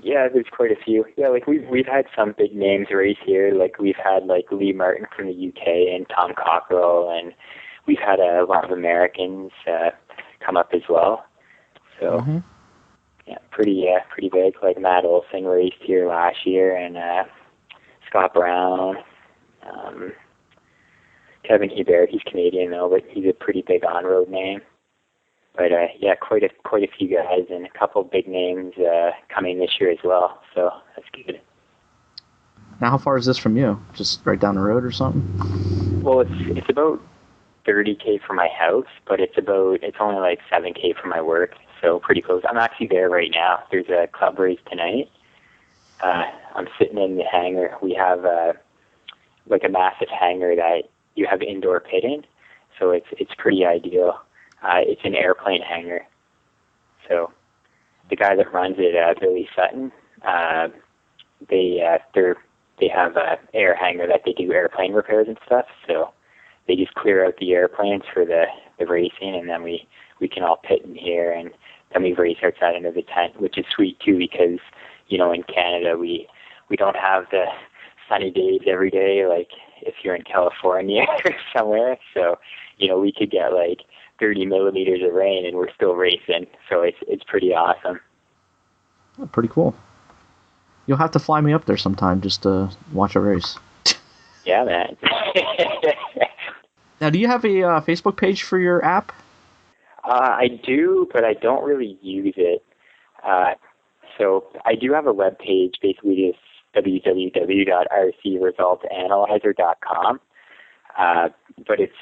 Yeah, there's quite a few. Yeah, like we've had some big names race here. Like we've had like Lee Martin from the UK and Tom Cockrell, and we've had a lot of Americans come up as well. So yeah, pretty big. Like Matt Olson raced here last year, and Scott Brown, Kevin Hebert. He's Canadian though, but he's a pretty big on-road name. But yeah, quite a few guys and a couple big names coming this year as well. So that's good. Now, how far is this from you? Just right down the road or something? Well, it's about 30K from my house, but it's only like 7K from my work. So pretty close. I'm actually there right now. There's a club race tonight. I'm sitting in the hangar. We have like a massive hangar that you have indoor pitting, so it's pretty ideal. It's an airplane hangar. So the guy that runs it, Billy Sutton, they have a air hangar that they do airplane repairs and stuff. So they just clear out the airplanes for the racing, and then we can all pit in here, and then we race outside under the tent, which is sweet too, because in Canada we don't have the sunny days every day like if you're in California or somewhere. So we could get like 30 millimeters of rain and we're still racing. So it's pretty awesome. Oh, pretty cool. You'll have to fly me up there sometime just to watch a race. Yeah, man. Now, do you have a Facebook page for your app? I do, but I don't really use it. So I do have a web page, basically just www.rcresultsanalyzer.com. But it's,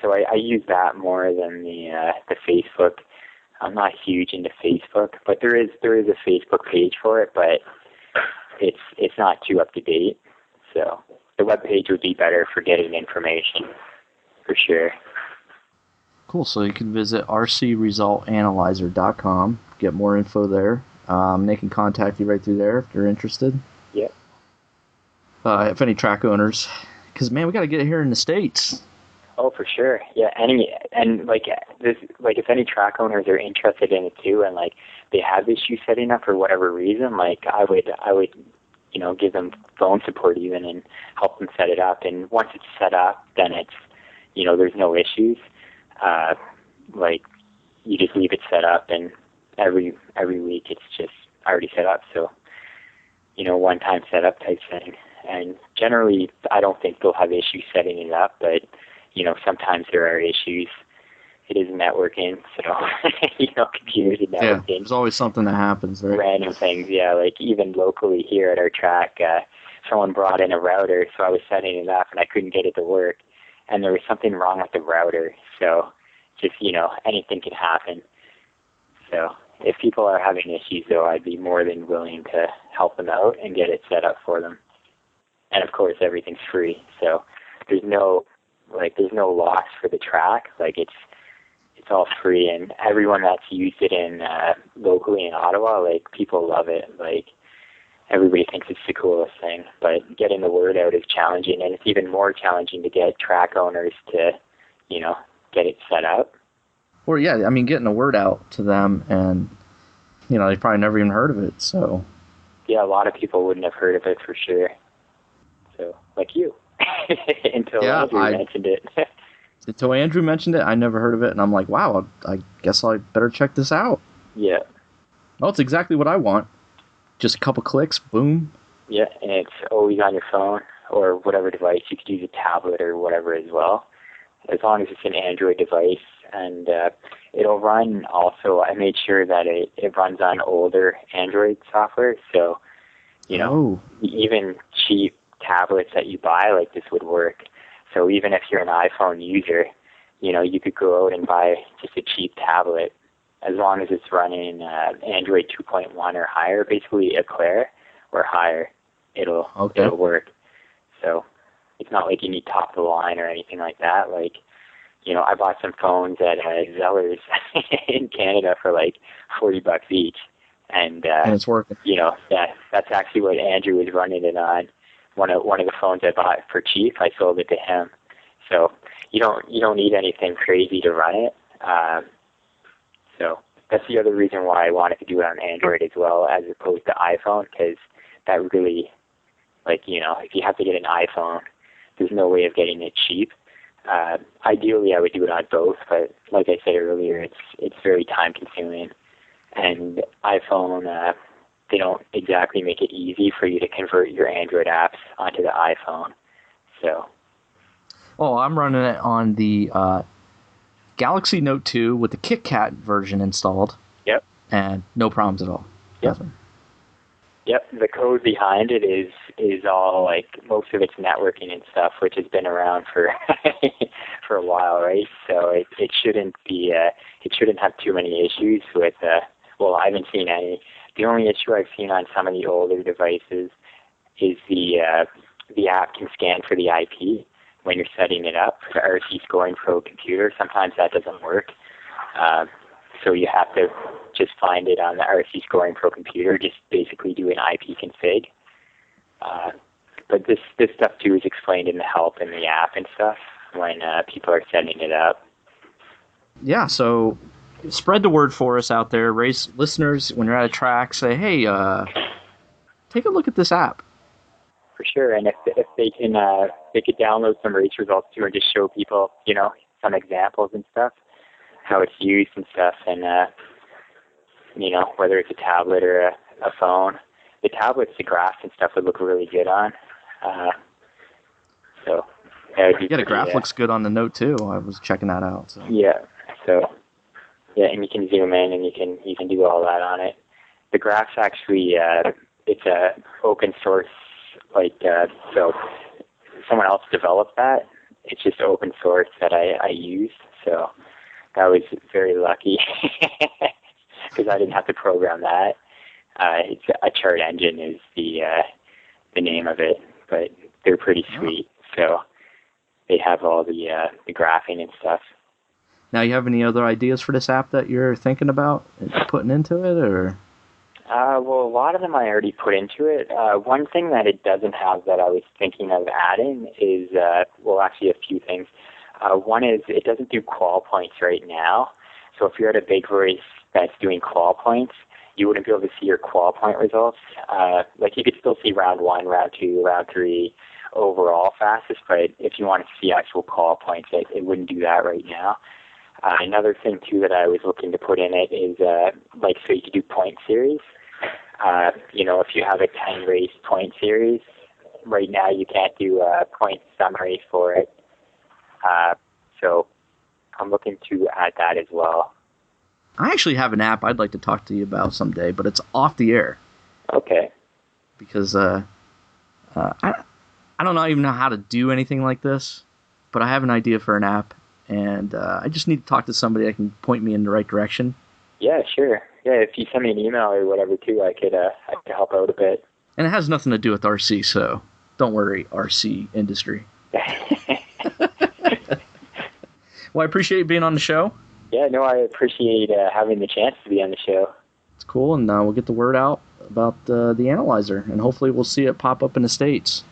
so I use that more than the Facebook. I'm not huge into Facebook, but there is a Facebook page for it, but it's not too up to date. So the web page would be better for getting information, for sure. Cool. So you can visit rcresultanalyzer.com, get more info there. They can contact you right through there if you're interested. Yeah. If any track owners, because man, we got to get it here in the States. Oh, for sure. Yeah. If any track owners are interested in it too, and like they have issues setting up for whatever reason, like I would give them phone support even and help them set it up. And once it's set up, then it's, there's no issues. Like you just leave it set up, and every week it's just already set up. So, one time setup type thing. And generally, I don't think they'll have issues setting it up, but sometimes there are issues. It is networking, so computers and networking. Yeah, there's always something that happens, right? Random things, yeah. Like even locally here at our track, someone brought in a router, so I was setting it up and I couldn't get it to work, and there was something wrong with the router. So just anything can happen. So if people are having issues, though, I'd be more than willing to help them out and get it set up for them. And of course, everything's free, so there's no loss for the track. Like it's all free, and everyone that's used it in locally in Ottawa, like people love it. Like everybody thinks it's the coolest thing. But getting the word out is challenging, and it's even more challenging to get track owners to, get it set up. Well, yeah, I mean, getting the word out to them, and they probably never even heard of it. So yeah, a lot of people wouldn't have heard of it for sure. So like you, until Andrew mentioned it. Until Andrew mentioned it, I never heard of it, and I'm like, wow, I guess I better check this out. Yeah. Well, it's exactly what I want. Just a couple clicks, boom. Yeah, and it's always on your phone or whatever device. You could use a tablet or whatever as well, as long as it's an Android device. And it'll run also, I made sure that it runs on older Android software. So, even cheap tablets that you buy, like this would work. So even if you're an iPhone user, you could go out and buy just a cheap tablet as long as it's running Android 2.1 or higher, basically Eclair or higher, it'll work. So it's not like you need top of the line or anything like that. Like, you know, I bought some phones at Zeller's in Canada for like $40 each, and it's working. You know, that's actually what Andrew was running it on. One of the phones I bought for cheap, I sold it to him. So you don't need anything crazy to run it. So that's the other reason why I wanted to do it on Android as well, as opposed to iPhone, because that really, like, you know, if you have to get an iPhone, there's no way of getting it cheap. Ideally, I would do it on both, but like I said earlier, it's very time consuming, and iPhone, they don't exactly make it easy for you to convert your Android apps onto the iPhone. So. Oh, I'm running it on the Galaxy Note 2 with the KitKat version installed. Yep. And no problems at all. Yep. Nothing. Yep. The code behind it is all, like, most of it's networking and stuff, which has been around for for a while, right? So it shouldn't be it shouldn't have too many issues with. Well, I haven't seen any. The only issue I've seen on some of the older devices is the app can scan for the IP when you're setting it up for RC Scoring Pro computer. Sometimes that doesn't work. So you have to just find it on the RC Scoring Pro computer, just basically do an IP config. But this stuff too is explained in the help in the app and stuff when people are setting it up. Yeah, so spread the word for us out there. Race listeners, when you're at a track, say, hey, take a look at this app. For sure, and if they can, they could download some race results too, and just show people, you know, some examples and stuff, how it's used and stuff, and you know, whether it's a tablet or a phone. The tablets, the graphs and stuff would look really good on. So the graph looks good on the Note too. I was checking that out. So. Yeah. So yeah, and you can zoom in and you can do all that on it. The graphs actually, it's a open source. Like, so someone else developed that. It's just open source that I used. So that was very lucky because I didn't have to program that. It's a chart engine is the name of it, but they're pretty sweet. So they have all the graphing and stuff. Now, you have any other ideas for this app that you're thinking about putting into it, or? Well, a lot of them I already put into it. One thing that it doesn't have that I was thinking of adding is, well, actually a few things. One is it doesn't do qual points right now. So if you're at a big race that's doing qual points, you wouldn't be able to see your qual point results. Like you could still see round 1, round 2, round 3 overall fastest, but if you wanted to see actual qual points, it wouldn't do that right now. Another thing, too, that I was looking to put in it is, like, so you could do point series. You know, if you have a 10-race point series, right now you can't do a point summary for it. So I'm looking to add that as well. I actually have an app I'd like to talk to you about someday, but it's off the air. Okay. Because I don't even know how to do anything like this, but I have an idea for an app. And I just need to talk to somebody that can point me in the right direction. Yeah, sure. Yeah, if you send me an email or whatever, too, I could help out a bit. And it has nothing to do with RC, so don't worry, RC industry. Well, I appreciate being on the show. Yeah, no, I appreciate having the chance to be on the show. It's cool, and we'll get the word out about the analyzer, and hopefully we'll see it pop up in the States.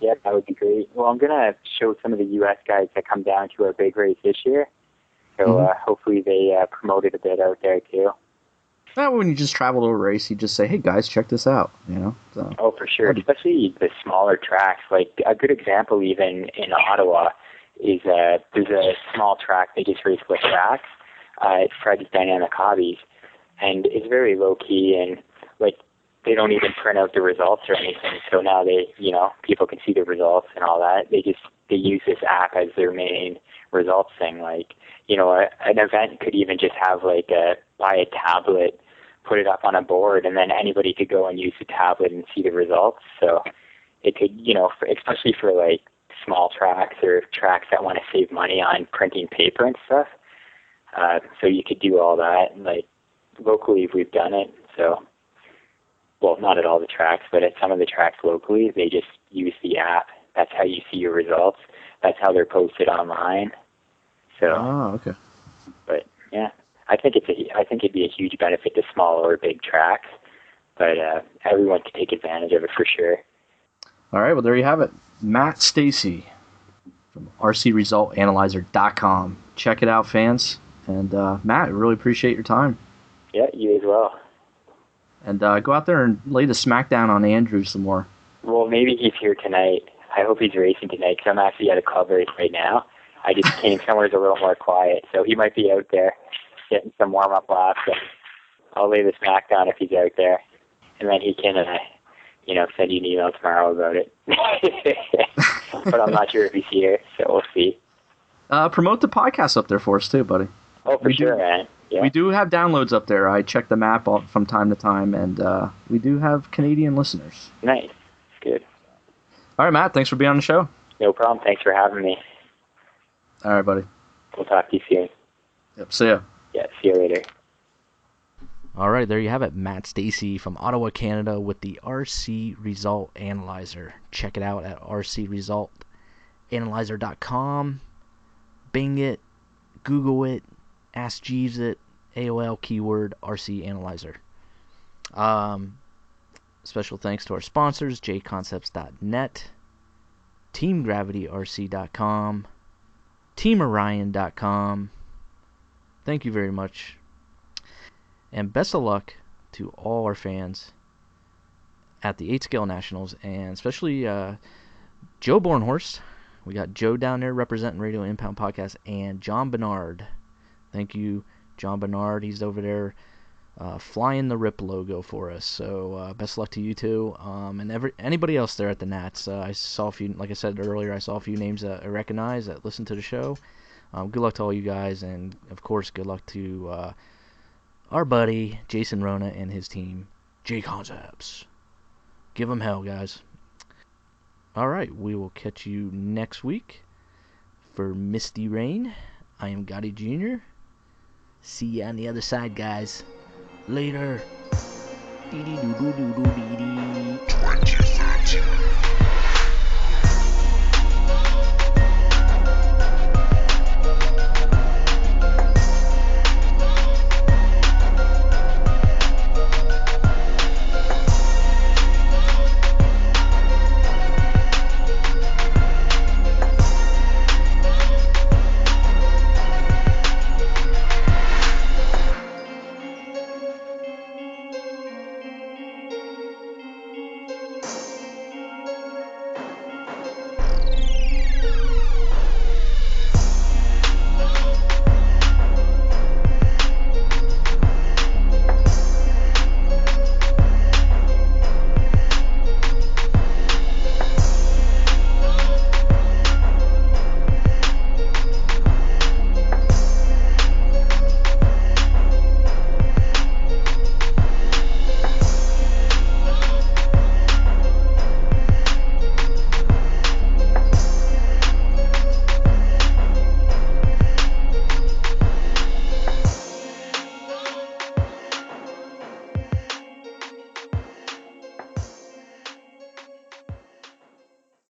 Yeah, that would be great. Well, I'm going to show some of the U.S. guys that come down to our big race this year. So hopefully they promote it a bit out there, too. Well, when you just travel to a race, you just say, hey, guys, check this out, you know? So, oh, for sure. Especially the smaller tracks. Like, a good example even in Ottawa is there's a small track they just raced with racks. It's Fred's Dynamic Hobbies. And it's very low-key and, like, they don't even print out the results or anything. So now they, you know, people can see the results and all that. They use this app as their main results thing. Like, you know, an event could even just have like buy a tablet, put it up on a board, and then anybody could go and use the tablet and see the results. So it could, you know, especially for like small tracks or tracks that want to save money on printing paper and stuff. So you could do all that. And like, locally we've done it. So, well, not at all the tracks, but at some of the tracks locally, they just use the app. That's how you see your results. That's how they're posted online. So, okay. But yeah, I think it'd be a huge benefit to small or big tracks, but everyone can take advantage of it for sure. All right, well, there you have it. Matt Stacey from rcresultanalyzer.com. Check it out, fans. And Matt, I really appreciate your time. Yeah, you as well. And go out there and lay the smackdown on Andrew some more. Well, maybe he's here tonight. I hope he's racing tonight, because I'm actually at a club race right now. I just came somewhere that's a little more quiet, so he might be out there getting some warm-up laps. And I'll lay the smackdown if he's out there, and then he can, send you an email tomorrow about it. But I'm not sure if he's here, so we'll see. Promote the podcast up there for us too, buddy. Oh, for sure, man. Yeah. We do have downloads up there. I check the map from time to time, and we do have Canadian listeners. Nice. Good. All right, Matt, thanks for being on the show. No problem. Thanks for having me. All right, buddy. We'll talk to you soon. Yep, see ya. Yeah, see you later. All right, there you have it. Matt Stacey from Ottawa, Canada with the RC Result Analyzer. Check it out at rcresultanalyzer.com. Bing it, Google it, Ask Jeeves it, AOL keyword RC Analyzer. Special thanks to our sponsors, jconcepts.net, teamgravityrc.com, teamorion.com. Thank you very much. And best of luck to all our fans at the 8-Scale Nationals, and especially Joe Bornhorst. We got Joe down there representing Radio Impound Podcast, and John Bernard. Thank you, John Bernard. He's over there flying the RIP logo for us. So best luck to you two, and anybody else there at the Nats. I saw a few, like I said earlier, I saw a few names that I recognize that listen to the show. Good luck to all you guys, and of course, good luck to our buddy Jason Rona and his team, J Concepts. Give them hell, guys. All right, we will catch you next week for Misty Rain. I am Gotti Jr. See you on the other side, guys. Later. 2013.